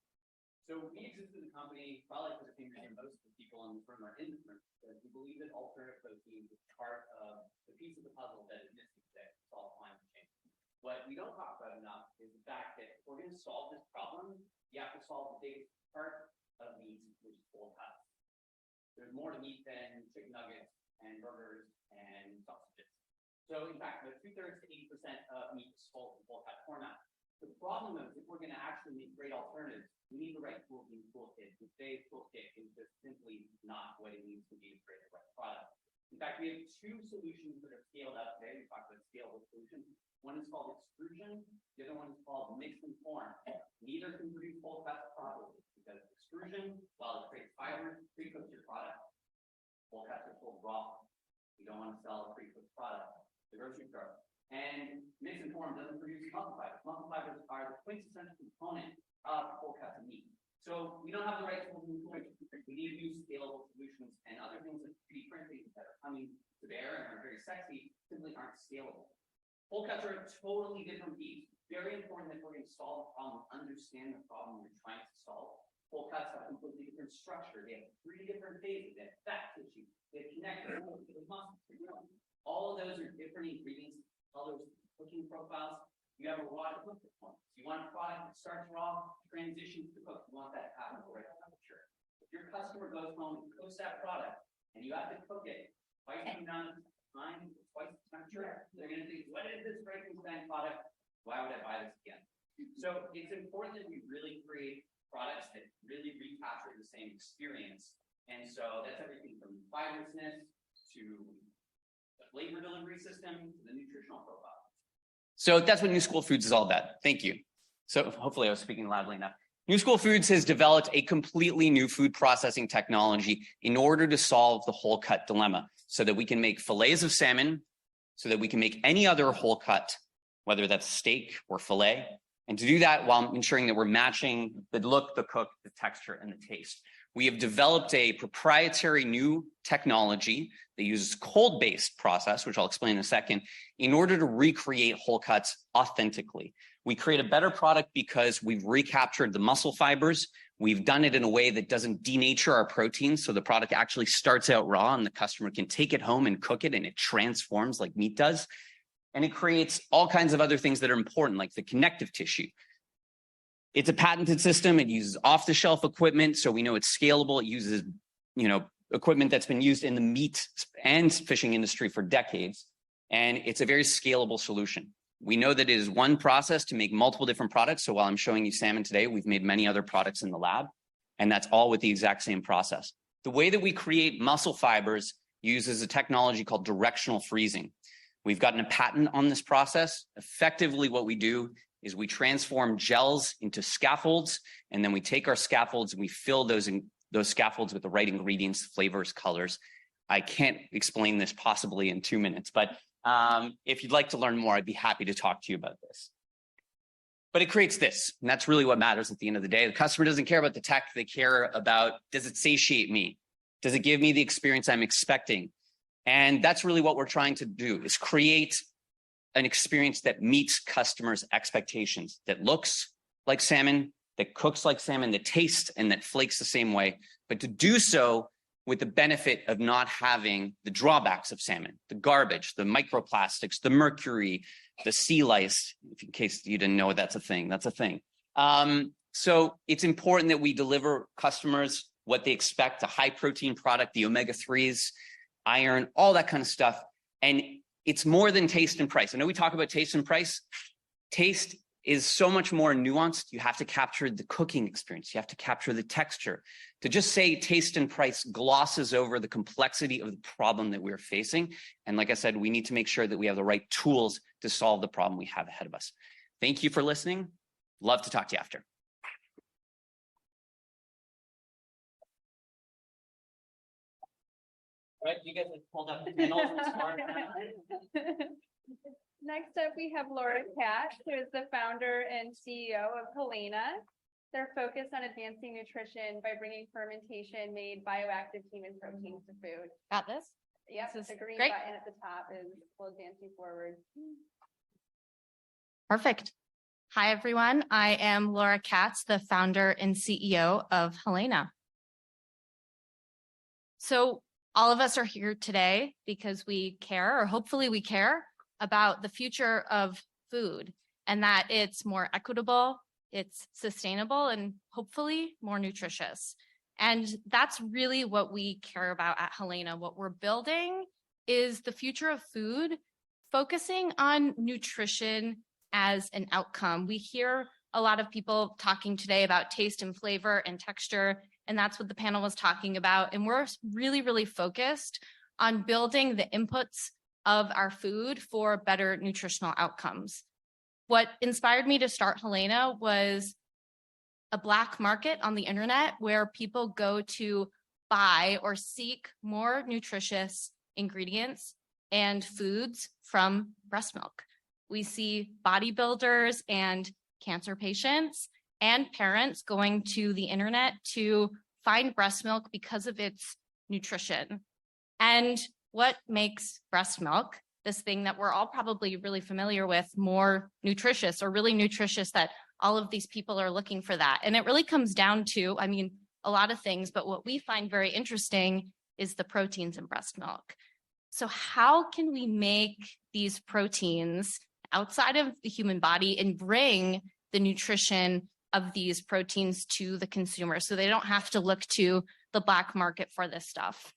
So we exist as a company, probably for the same reason most of the people in this room are in this room, because we believe that alternative protein is part of the piece of the puzzle that is missing today to solve climate change. What we don't talk about enough is the fact that if we're going to solve this problem, you have to solve the biggest part of meat, which is whole cuts. There's more to meat than chicken nuggets and burgers and sausages. So in fact, about 2/3 to 80% of meat is sold in whole cut format. The problem is if we're going to actually make great alternatives, we need the right tools in the toolkit. And today's toolkit is just simply not what it needs to be to create the right product. In fact, we have two solutions that are scaled up today. We talked about scalable solutions. One is called extrusion. The other one is called mix and form. Neither can produce whole cuts properly because extrusion, while it creates fibers, pre-cooks your product. Whole cuts are sold raw. You don't want to sell a pre-cooked product to the grocery store. And mix and form doesn't produce muscle fibers. Muscle fibers are the quintessential component of whole cuts of meat. So we don't have the right tools in the toolkit. We need to use scalable solutions, and other things like 3D printing that are coming to bear and are very sexy simply aren't scalable. Whole cuts are a totally different beast. Very important that we're going to solve the problem, understand the problem we're trying to solve. Whole cuts have a completely different structure. They have 3 different phases. They have fat tissue. They have connectors. They have muscle. All of those are different ingredients, colors, cooking profiles. You have a raw to cook performance. You want a product that starts raw, transitions to cook. You want that to happen at the right temperature. If your customer goes home and cooks that product, and you have to cook it twice the amount of time, twice the temperature, they're going to think, what is this Frankenstein product? Why would I buy this again? So it's important that we really create products that really recapture the same experience. And so that's everything from fiberousness to the flavor delivery system to the nutritional profile. So that's what New School Foods is all about. Thank you. So hopefully I was speaking loudly enough. New School Foods has developed a completely new food processing technology in order to solve the whole cut dilemma so that we can make fillets of salmon, so that we can make any other whole cut, whether that's steak or fillet, and to do that while ensuring that we're matching the look, the cook, the texture, and the taste. We have developed a proprietary new technology that uses cold-based process, which I'll explain in a second, in order to recreate whole cuts authentically. We create a better product because we've recaptured the muscle fibers. We've done it in a way that doesn't denature our proteins, so the product actually starts out raw and the customer can take it home and cook it and it transforms like meat does. And it creates all kinds of other things that are important, like the connective tissue. It's a patented system. It uses off-the-shelf equipment, so we know it's scalable. It uses, equipment that's been used in the meat and fishing industry for decades, and it's a very scalable solution. We know that it is one process to make multiple different products. So while I'm showing you salmon today, we've made many other products in the lab, and that's all with the exact same process. The way that we create muscle fibers uses a technology called directional freezing. We've gotten a patent on this process. Effectively, what we do is we transform gels into scaffolds, and then we take our scaffolds and we fill those scaffolds with the right ingredients, flavors, colors. I can't explain this possibly in 2 minutes, but if you'd like to learn more, I'd be happy to talk to you about this. But it creates this, and that's really what matters at the end of the day. The customer doesn't care about the tech. They care about, does it satiate me? Does it give me the experience I'm expecting? And that's really what we're trying to do, is create an experience that meets customers' expectations, that looks like salmon, that cooks like salmon, that tastes and that flakes the same way, but to do so with the benefit of not having the drawbacks of salmon, the garbage, the microplastics, the mercury, the sea lice, in case you didn't know that's a thing, that's a thing. So it's important that we deliver customers what they expect, a high protein product, the omega-3s, iron, all that kind of stuff. And it's more than taste and price. I know we talk about taste and price. Taste is so much more nuanced. You have to capture the cooking experience. You have to capture the texture. To just say taste and price glosses over the complexity of the problem that we're facing. And like I said, we need to make sure that we have the right tools to solve the problem we have ahead of us. Thank you for listening. Love to talk to you after. Right, you guys have pulled up the panels. Next up, we have Laura Katz, who is the founder and CEO of Helena. They're focused on advancing nutrition by bringing fermentation-made bioactive human proteins to food. Got this? Yep, This is the green great. button at the top will advance you forward. Perfect. Hi, everyone. I am Laura Katz, the founder and CEO of Helena. So all of us are here today because we care, or hopefully we care, about the future of food and that it's more equitable, it's sustainable, and hopefully more nutritious. And that's really what we care about at Helena. What we're building is the future of food, focusing on nutrition as an outcome. We hear a lot of people talking today about taste and flavor and texture, and that's what the panel was talking about. And we're really, really focused on building the inputs of our food for better nutritional outcomes. What inspired me to start Helena was a black market on the internet where people go to buy or seek more nutritious ingredients and foods from breast milk. We see bodybuilders and cancer patients and parents going to the internet to find breast milk because of its nutrition. And what makes breast milk, this thing that we're all probably really familiar with, more nutritious, or really nutritious, that all of these people are looking for that? And it really comes down to, I mean, a lot of things, but what we find very interesting is the proteins in breast milk. So how can we make these proteins outside of the human body and bring the nutrition of these proteins to the consumer so they don't have to look to the black market for this stuff?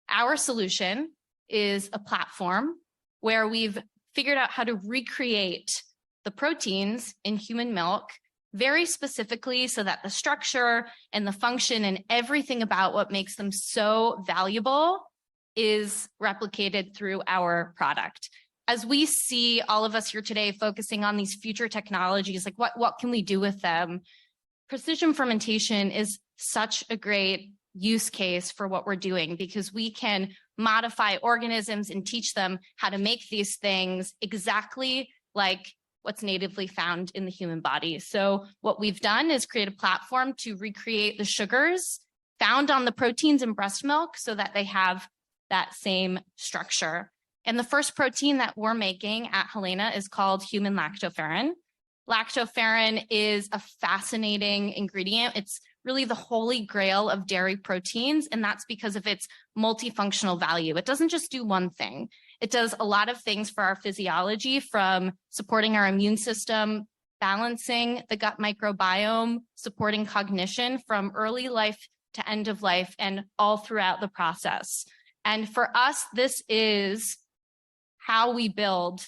Our solution is a platform where we've figured out how to recreate the proteins in human milk very specifically so that the structure and the function and everything about what makes them so valuable is replicated through our product. As we see all of us here today focusing on these future technologies, like what can we do with them? Precision fermentation is such a great use case for what we're doing because we can modify organisms and teach them how to make these things exactly like what's natively found in the human body. So what we've done is create a platform to recreate the sugars found on the proteins in breast milk so that they have that same structure. And the first protein that we're making at Helena is called human lactoferrin. Lactoferrin is a fascinating ingredient. It's really the holy grail of dairy proteins, and that's because of its multifunctional value. It doesn't just do one thing. It does a lot of things for our physiology, from supporting our immune system, balancing the gut microbiome, supporting cognition from early life to end of life, and all throughout the process. And for us, this is how we build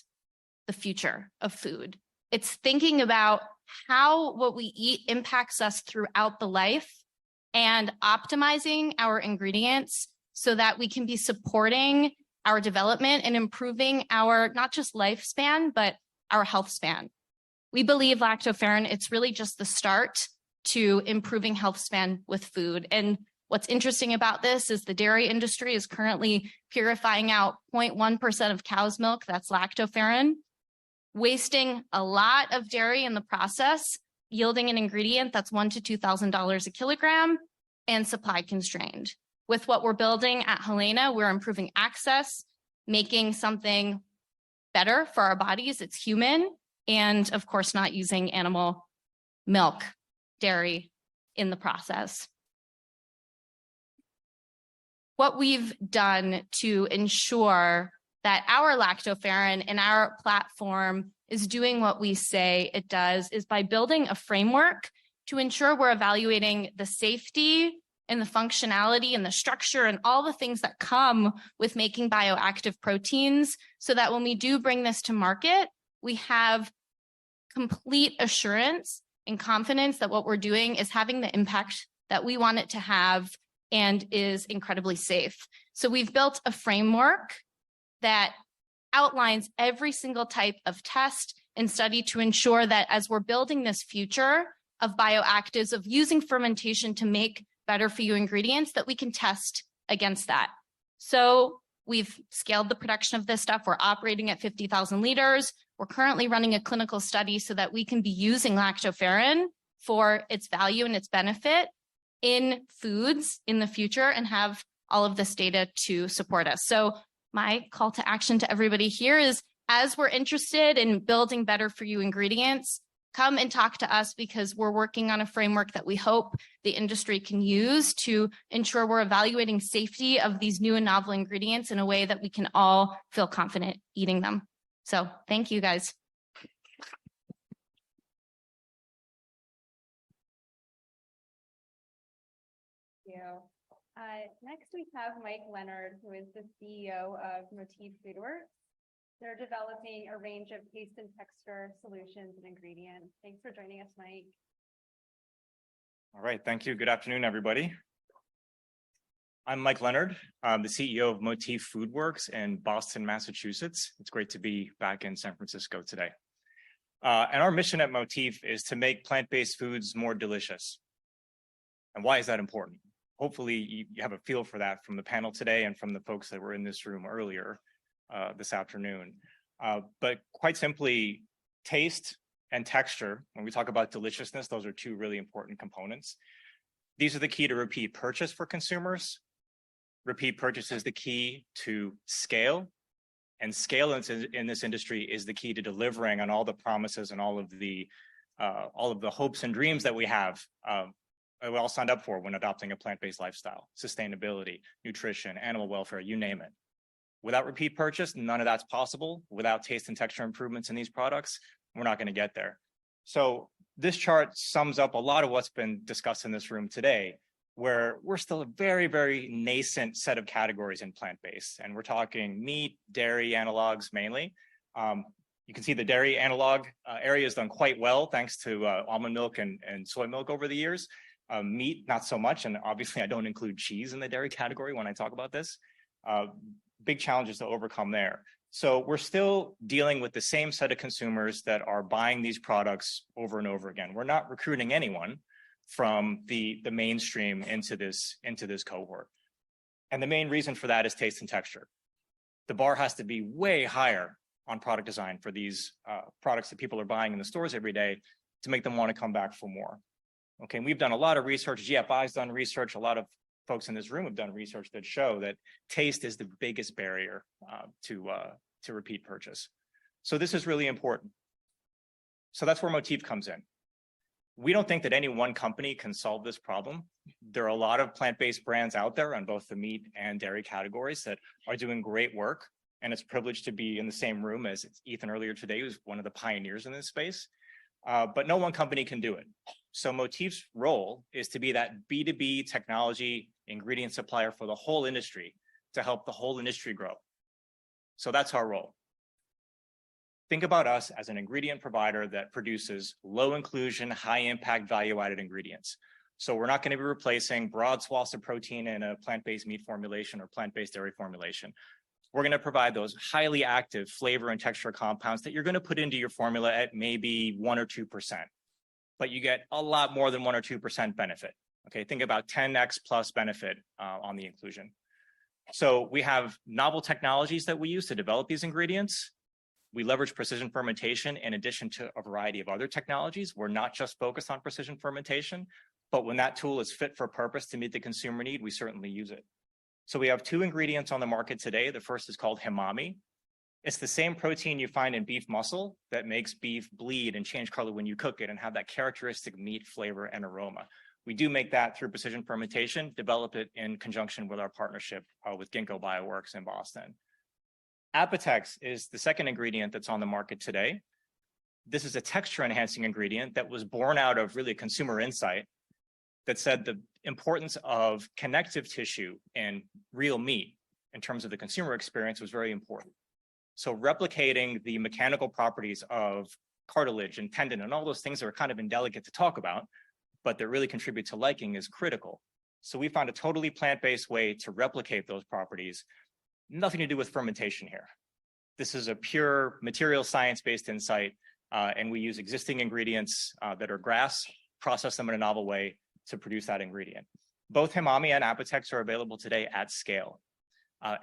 the future of food. It's thinking about how what we eat impacts us throughout the life and optimizing our ingredients so that we can be supporting our development and improving our not just lifespan, but our health span. We believe lactoferrin, it's really just the start to improving health span with food. And what's interesting about this is the dairy industry is currently purifying out 0.1% of cow's milk, that's lactoferrin, wasting a lot of dairy in the process, yielding an ingredient that's $1,000 to $2,000 a kilogram, and supply constrained. With what we're building at Helena, we're improving access, making something better for our bodies. It's human, and of course, not using animal milk. dairy in the process. What we've done to ensure that our lactoferrin and our platform is doing what we say it does is by building a framework to ensure we're evaluating the safety and the functionality and the structure and all the things that come with making bioactive proteins, so that when we do bring this to market, we have complete assurance and confidence that what we're doing is having the impact that we want it to have and is incredibly safe. So we've built a framework that outlines every single type of test and study to ensure that as we're building this future of bioactives, of using fermentation to make better for you ingredients, that we can test against that. So we've scaled the production of this stuff. We're operating at 50,000 liters. We're currently running a clinical study so that we can be using lactoferrin for its value and its benefit in foods in the future and have all of this data to support us. So my call to action to everybody here is, as we're interested in building better for you ingredients, come and talk to us, because we're working on a framework that we hope the industry can use to ensure we're evaluating safety of these new and novel ingredients in a way that we can all feel confident eating them. So thank you, guys. Thank you. Next, we have Mike Leonard, who is the CEO of Motif Foodworks. They're developing a range of taste and texture solutions and ingredients. Thanks for joining us, Mike. All right, thank you. Good afternoon, everybody. I'm Mike Leonard. I'm the CEO of Motif Foodworks in Boston, Massachusetts. It's great to be back in San Francisco today. And our mission at Motif is to make plant-based foods more delicious. And why is that important? Hopefully you have a feel for that from the panel today and from the folks that were in this room earlier this afternoon. But quite simply, taste and texture, when we talk about deliciousness, those are two really important components. These are the key to repeat purchase for consumers. Repeat purchase is the key to scale, and scale in this industry is the key to delivering on all the promises and all of the hopes and dreams that we have. We all signed up for when adopting a plant-based lifestyle: sustainability, nutrition, animal welfare, you name it. Without repeat purchase, none of that's possible. Without taste and texture improvements in these products, we're not going to get there. So this chart sums up a lot of what's been discussed in this room today, where we're still a very, very nascent set of categories in plant-based. And we're talking meat, dairy analogs mainly. You can see the dairy analog area has done quite well thanks to almond milk and soy milk over the years. Meat, not so much. And obviously, I don't include cheese in the dairy category when I talk about this. Big challenges to overcome there. So we're still dealing with the same set of consumers that are buying these products over and over again. We're not recruiting anyone from the mainstream into this cohort. And the main reason for that is taste and texture. The bar has to be way higher on product design for these products that people are buying in the stores every day to make them want to come back for more. Okay, and we've done a lot of research. GFI's done research. A lot of folks in this room have done research that show that taste is the biggest barrier to repeat purchase. So this is really important. So that's where Motif comes in. We don't think that any one company can solve this problem. There are a lot of plant-based brands out there on both the meat and dairy categories that are doing great work. And it's a privilege to be in the same room as Ethan earlier today, who's one of the pioneers in this space. But no one company can do it. So Motif's role is to be that B2B technology ingredient supplier for the whole industry to help the whole industry grow. So that's our role. Think about us as an ingredient provider that produces low inclusion, high impact, value added ingredients. So we're not going to be replacing broad swaths of protein in a plant-based meat formulation or plant-based dairy formulation. We're going to provide those highly active flavor and texture compounds that you're going to put into your formula at maybe 1 or 2%, but you get a lot more than 1 or 2% benefit. Okay, think about 10x plus benefit on the inclusion. So we have novel technologies that we use to develop these ingredients. We leverage precision fermentation in addition to a variety of other technologies. We're not just focused on precision fermentation, but when that tool is fit for purpose to meet the consumer need, we certainly use it. So we have 2 ingredients on the market today. The first is called Himami. It's the same protein you find in beef muscle that makes beef bleed and change color when you cook it and have that characteristic meat flavor and aroma. We do make that through precision fermentation, develop it in conjunction with our partnership with Ginkgo Bioworks in Boston. Apotex is the second ingredient that's on the market today. This is a texture enhancing ingredient that was born out of really consumer insight that said the importance of connective tissue and real meat in terms of the consumer experience was very important. So replicating the mechanical properties of cartilage and tendon and all those things that are kind of indelicate to talk about, but that really contribute to liking is critical. So we found a totally plant-based way to replicate those properties. Nothing to do with fermentation here. This is a pure material science-based insight, and we use existing ingredients that are grass, process them in a novel way to produce that ingredient. Both Himami and Apotex are available today at scale.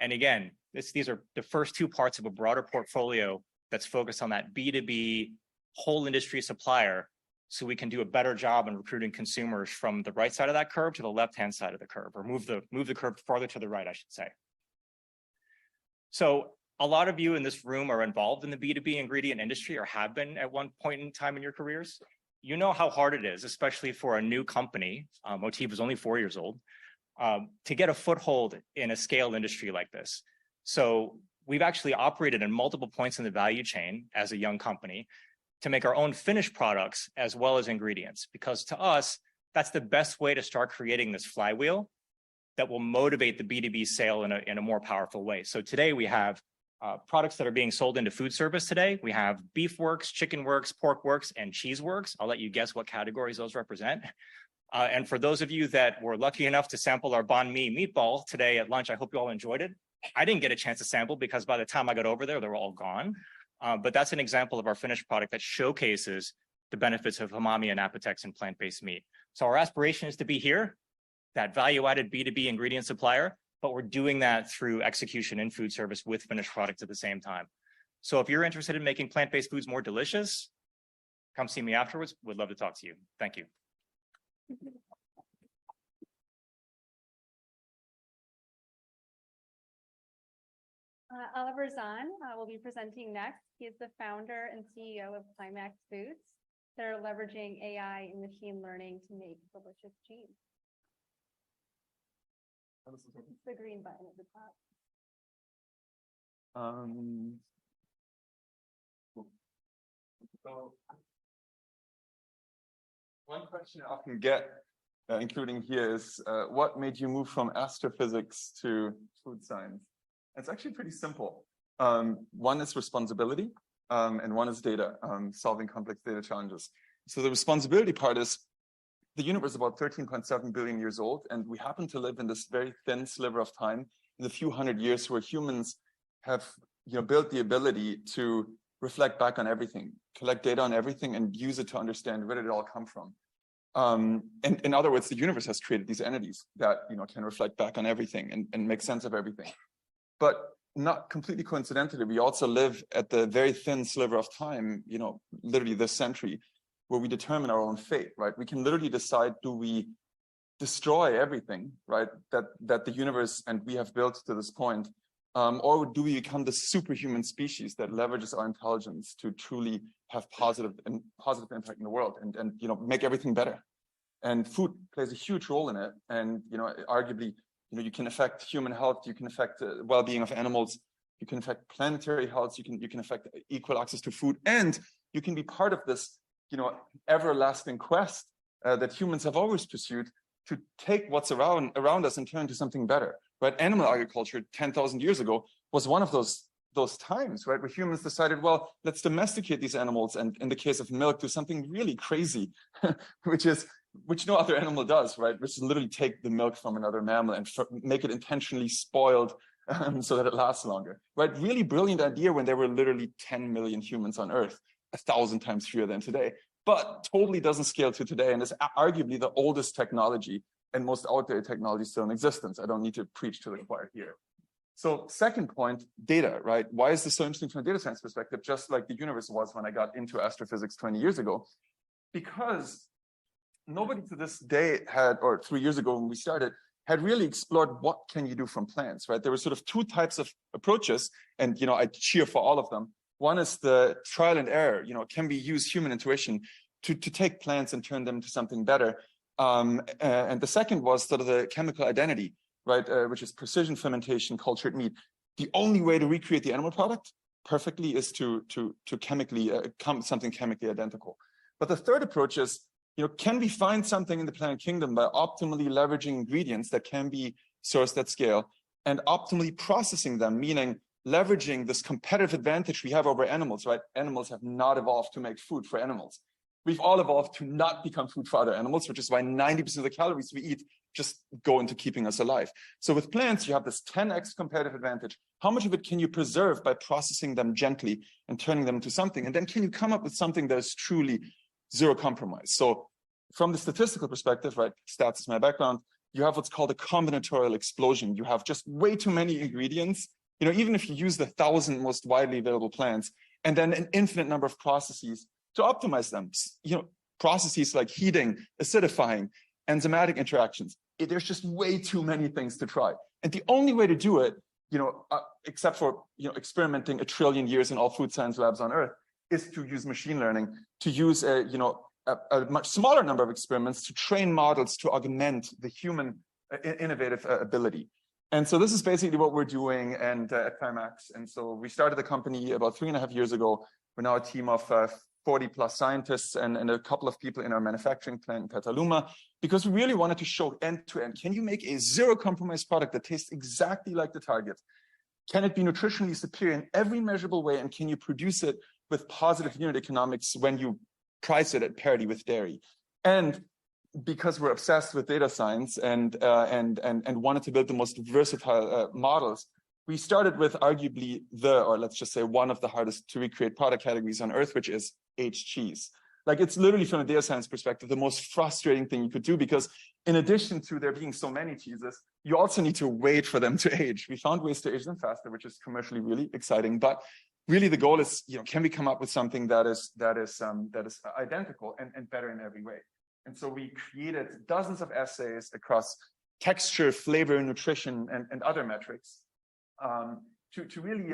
And again, these are the first two parts of a broader portfolio that's focused on that B2B whole industry supplier, so we can do a better job in recruiting consumers from the right side of that curve to the left-hand side of the curve, or move the curve farther to the right, I should say. So a lot of you in this room are involved in the B2B ingredient industry or have been at one point in time in your careers. You know how hard it is, especially for a new company. Motif is only 4 years old. To get a foothold in a scale industry like this. So we've actually operated in multiple points in the value chain as a young company to make our own finished products as well as ingredients, because to us, that's the best way to start creating this flywheel that will motivate the B2B sale in a more powerful way. So today we have products that are being sold into food service today. We have beef works, chicken works, pork works, and cheese works. I'll let you guess what categories those represent. And for those of you that were lucky enough to sample our banh mi meatball today at lunch, I hope you all enjoyed it. I didn't get a chance to sample because by the time I got over there, they were all gone. But that's an example of our finished product that showcases the benefits of Himami and Apotex and plant-based meat. So our aspiration is to be here, that value-added B2B ingredient supplier, but we're doing that through execution in food service with finished products at the same time. So if you're interested in making plant-based foods more delicious, come see me afterwards. Would love to talk to you. Thank you. Oliver Zahn will be presenting next. He is the founder and CEO of Climax Foods. They're leveraging AI and machine learning to make delicious cheese. It's the green button at the top. So one question I often get, including here, is what made you move from astrophysics to food science? It's actually pretty simple. One is responsibility, and one is data, solving complex data challenges. So the responsibility part is the universe is about 13.7 billion years old, and we happen to live in this very thin sliver of time in the few hundred years where humans have built the ability to reflect back on everything, collect data on everything, and use it to understand where did it all come from. And in other words, the universe has created these entities that can reflect back on everything and make sense of everything. But not completely coincidentally, we also live at the very thin sliver of time, literally this century, where we determine our own fate, right? We can literally decide, do we destroy everything, right, that the universe and we have built to this point, or do we become the superhuman species that leverages our intelligence to truly have positive impact in the world and make everything better? And food plays a huge role in it. And arguably, you can affect human health, you can affect well-being of animals, you can affect planetary health, you can affect equal access to food, and you can be part of this everlasting quest that humans have always pursued to take what's around us and turn into something better. Right? Animal agriculture 10,000 years ago was one of those times, right, where humans decided, well, let's domesticate these animals, and in the case of milk, do something really crazy, which no other animal does, right? Which is literally take the milk from another mammal and make it intentionally spoiled so that it lasts longer, right? Really brilliant idea when there were literally 10 million humans on Earth, 1,000 times fewer than today, but totally doesn't scale to today, and is arguably the oldest technology and most outdated technology still in existence. I don't need to preach to the choir here. So second point, data, right? Why is this so interesting from a data science perspective, just like the universe was when I got into astrophysics 20 years ago? Because nobody to this day had, or 3 years ago when we started, had really explored what can you do from plants, right? There were sort of two types of approaches, and I cheer for all of them. One is the trial and error. Can we use human intuition to take plants and turn them into something better? And the second was sort of the chemical identity, right? Which is precision fermentation, cultured meat. The only way to recreate the animal product perfectly is to chemically something chemically identical. But the third approach is, can we find something in the plant kingdom by optimally leveraging ingredients that can be sourced at scale and optimally processing them, meaning leveraging this competitive advantage we have over animals, right? Animals have not evolved to make food for animals. We've all evolved to not become food for other animals, which is why 90% of the calories we eat just go into keeping us alive. So with plants, you have this 10x competitive advantage. How much of it can you preserve by processing them gently and turning them into something? And then can you come up with something that is truly zero compromise? So from the statistical perspective, right, stats is my background, you have what's called a combinatorial explosion. You have just way too many ingredients. Even if you use the 1,000 most widely available plants, and then an infinite number of processes to optimize them, processes like heating, acidifying, enzymatic interactions. There's just way too many things to try. And the only way to do it, except for, experimenting a trillion years in all food science labs on Earth, is to use machine learning, to use a much smaller number of experiments to train models to augment the human innovative ability. And so this is basically what we're doing and at Climax. And so we started the company about 3.5 years ago. We're now a team of 40 plus scientists and a couple of people in our manufacturing plant in Petaluma, because we really wanted to show end to end. Can you make a zero compromise product that tastes exactly like the target? Can it be nutritionally superior in every measurable way? And can you produce it with positive unit economics when you price it at parity with dairy? And because we're obsessed with data science and wanted to build the most versatile models, we started with arguably or let's just say one of the hardest to recreate product categories on Earth, which is aged cheese. Like, it's literally, from a data science perspective, the most frustrating thing you could do, because in addition to there being so many cheeses, you also need to wait for them to age. We found ways to age them faster, which is commercially really exciting. But really the goal is, can we come up with something that is identical and better in every way? And so we created dozens of assays across texture, flavor, nutrition, and other metrics to really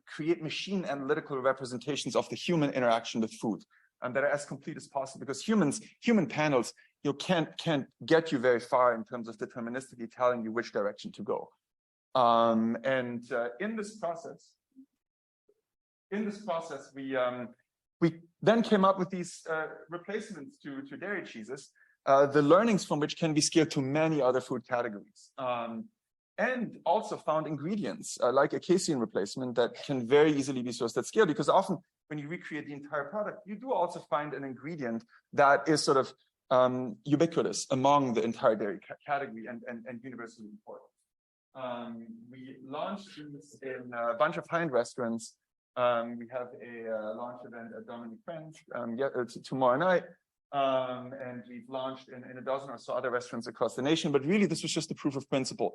create machine analytical representations of the human interaction with food that are as complete as possible. Because human panels, can't get you very far in terms of deterministically telling you which direction to go. In this process, we then came up with these replacements to dairy cheeses, the learnings from which can be scaled to many other food categories. And also found ingredients like a casein replacement that can very easily be sourced at scale, because often when you recreate the entire product, you do also find an ingredient that is sort of ubiquitous among the entire dairy category and universally important. We launched these in a bunch of high-end restaurants. We have a launch event at Dominic Friends tomorrow night. And we've launched in a dozen or so other restaurants across the nation. But really, this was just the proof of principle.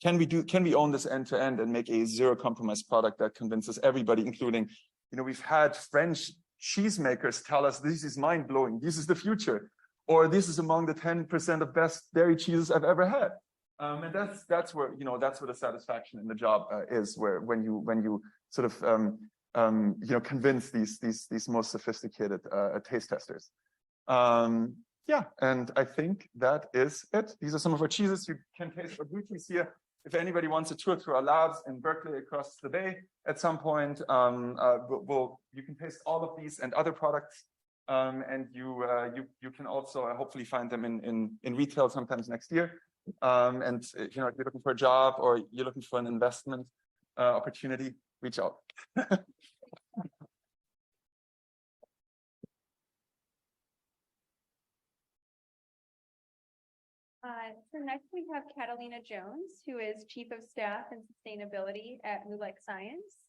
Can we own this end to end and make a zero compromise product that convinces everybody, including, we've had French cheesemakers tell us, this is mind blowing, this is the future, or this is among the 10% of best dairy cheeses I've ever had. And that's where the satisfaction in the job is, where when you sort of convince these most sophisticated taste testers. Yeah, and I think that is it. These are some of our cheeses. You can taste our blue cheese here. If anybody wants a tour through our labs in Berkeley across the bay at some point, you can taste all of these and other products. And you can also hopefully find them in retail sometimes next year. And if you're looking for a job or you're looking for an investment opportunity, reach out. So next we have Catalina Jones, who is Chief of Staff and Sustainability at Moolec Science.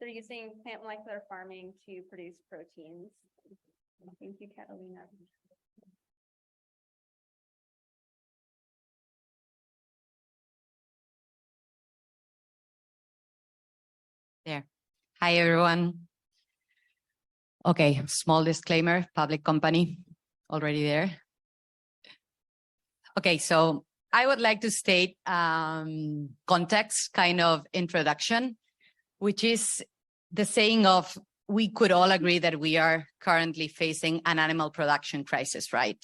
They're using plant molecular farming to produce proteins. Thank you, Catalina. There. Hi, everyone. Okay, small disclaimer, public company already there. Okay, so I would like to state context kind of introduction, which is the saying of we could all agree that we are currently facing an animal production crisis, right?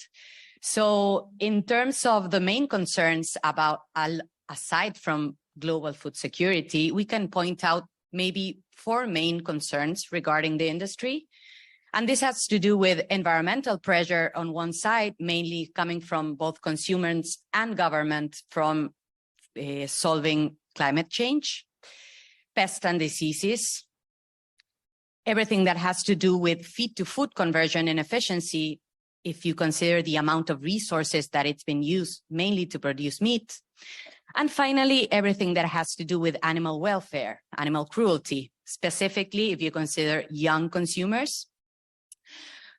So in terms of the main concerns about, aside from global food security, we can point out maybe 4 main concerns regarding the industry. And this has to do with environmental pressure on one side, mainly coming from both consumers and government from solving climate change, pests and diseases, everything that has to do with feed to food conversion and efficiency, if you consider the amount of resources that it's been used mainly to produce meat. And finally, everything that has to do with animal welfare, animal cruelty, specifically if you consider young consumers.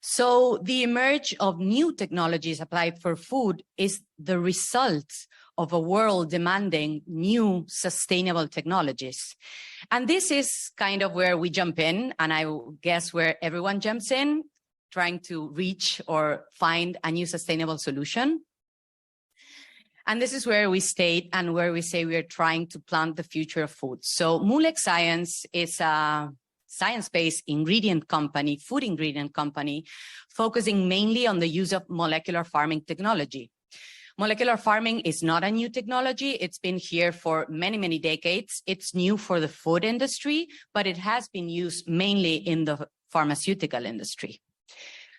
So the emerge of new technologies applied for food is the result of a world demanding new sustainable technologies. And this is kind of where we jump in, and I guess where everyone jumps in, trying to reach or find a new sustainable solution. And this is where we state and where we say we are trying to plant the future of food. So Moolec Science is a science-based ingredient company, food ingredient company, focusing mainly on the use of molecular farming technology. Molecular farming is not a new technology. It's been here for many, many decades. It's new for the food industry, but it has been used mainly in the pharmaceutical industry.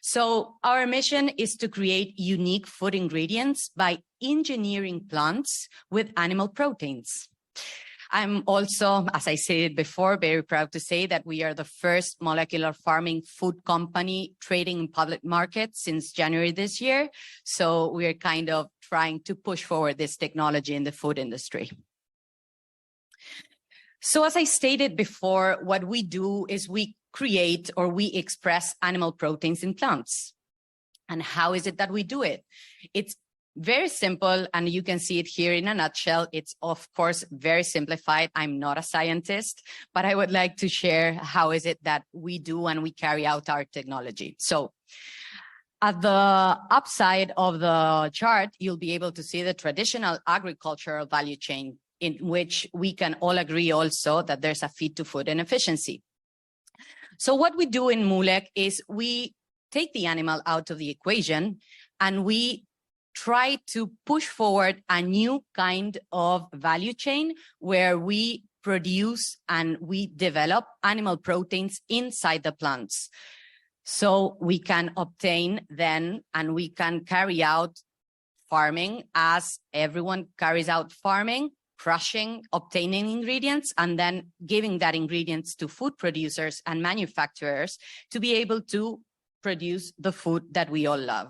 So our mission is to create unique food ingredients by engineering plants with animal proteins. I'm also, as I said before, very proud to say that we are the first molecular farming food company trading in public markets since January this year. So we are kind of trying to push forward this technology in the food industry. So as I stated before, what we do is we create or we express animal proteins in plants. And how is it that we do it? It's very simple, and you can see it here in a nutshell. It's, of course, very simplified. I'm not a scientist, but I would like to share how is it that we do and we carry out our technology. So at the upside of the chart, you'll be able to see the traditional agricultural value chain, in which we can all agree also that there's a feed to food inefficiency. So what we do in Moolec is we take the animal out of the equation and we try to push forward a new kind of value chain where we produce and we develop animal proteins inside the plants. So we can obtain then and we can carry out farming as everyone carries out farming, crushing, obtaining ingredients, and then giving that ingredients to food producers and manufacturers to be able to produce the food that we all love.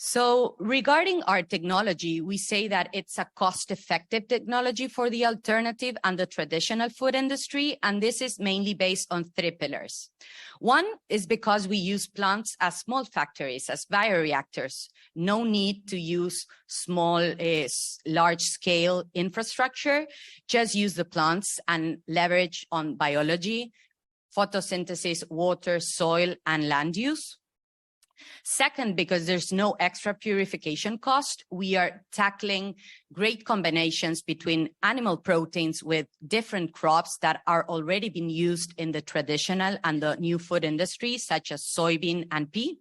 So regarding our technology, we say that it's a cost-effective technology for the alternative and the traditional food industry, and this is mainly based on 3 pillars. One is because we use plants as small factories, as bioreactors. No need to use small, large-scale infrastructure. Just use the plants and leverage on biology, photosynthesis, water, soil, and land use. Second, because there's no extra purification cost, we are tackling great combinations between animal proteins with different crops that are already being used in the traditional and the new food industry, such as soybean and pea.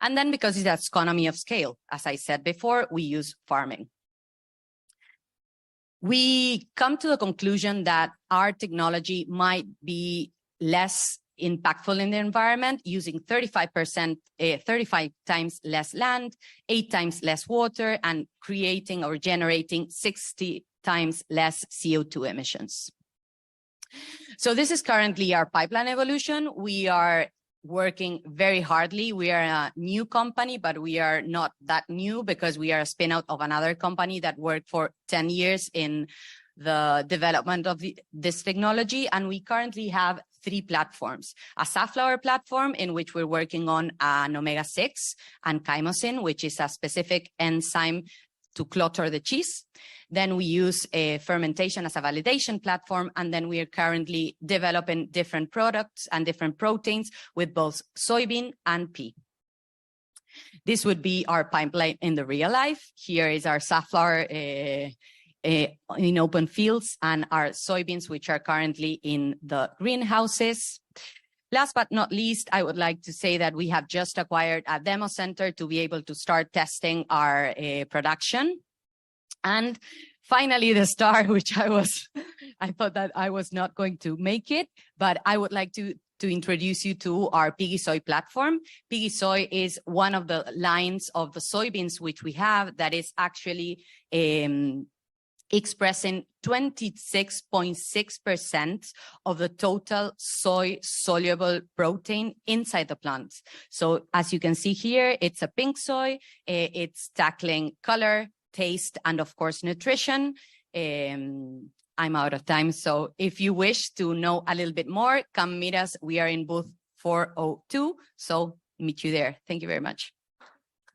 And then because it has economy of scale, as I said before, we use farming. We come to the conclusion that our technology might be less impactful in the environment, using 35 times less land, 8 times less water, and creating or generating 60 times less CO2 emissions. So this is currently our pipeline evolution. We are working very hardly. We are a new company, but we are not that new because we are a spin-out of another company that worked for 10 years in the development of this technology. And we currently have 3 platforms: a safflower platform in which we're working on an omega-6 and chymosin, which is a specific enzyme to clother the cheese. Then we use a fermentation as a validation platform. And then we are currently developing different products and different proteins with both soybean and pea. This would be our pipeline in the real life. Here is our safflower in open fields and our soybeans, which are currently in the greenhouses. Last but not least, I would like to say that we have just acquired a demo center to be able to start testing our production. And finally, the star, which I thought that I was not going to make it, but I would like to introduce you to our Piggy Soy platform. Piggy Soy is one of the lines of the soybeans which we have that is actually expressing 26.6% of the total soy soluble protein inside the plant. So as you can see here, it's a pink soy. It's tackling color, taste, and of course, nutrition. I'm out of time. So if you wish to know a little bit more, come meet us. We are in booth 402. So meet you there. Thank you very much.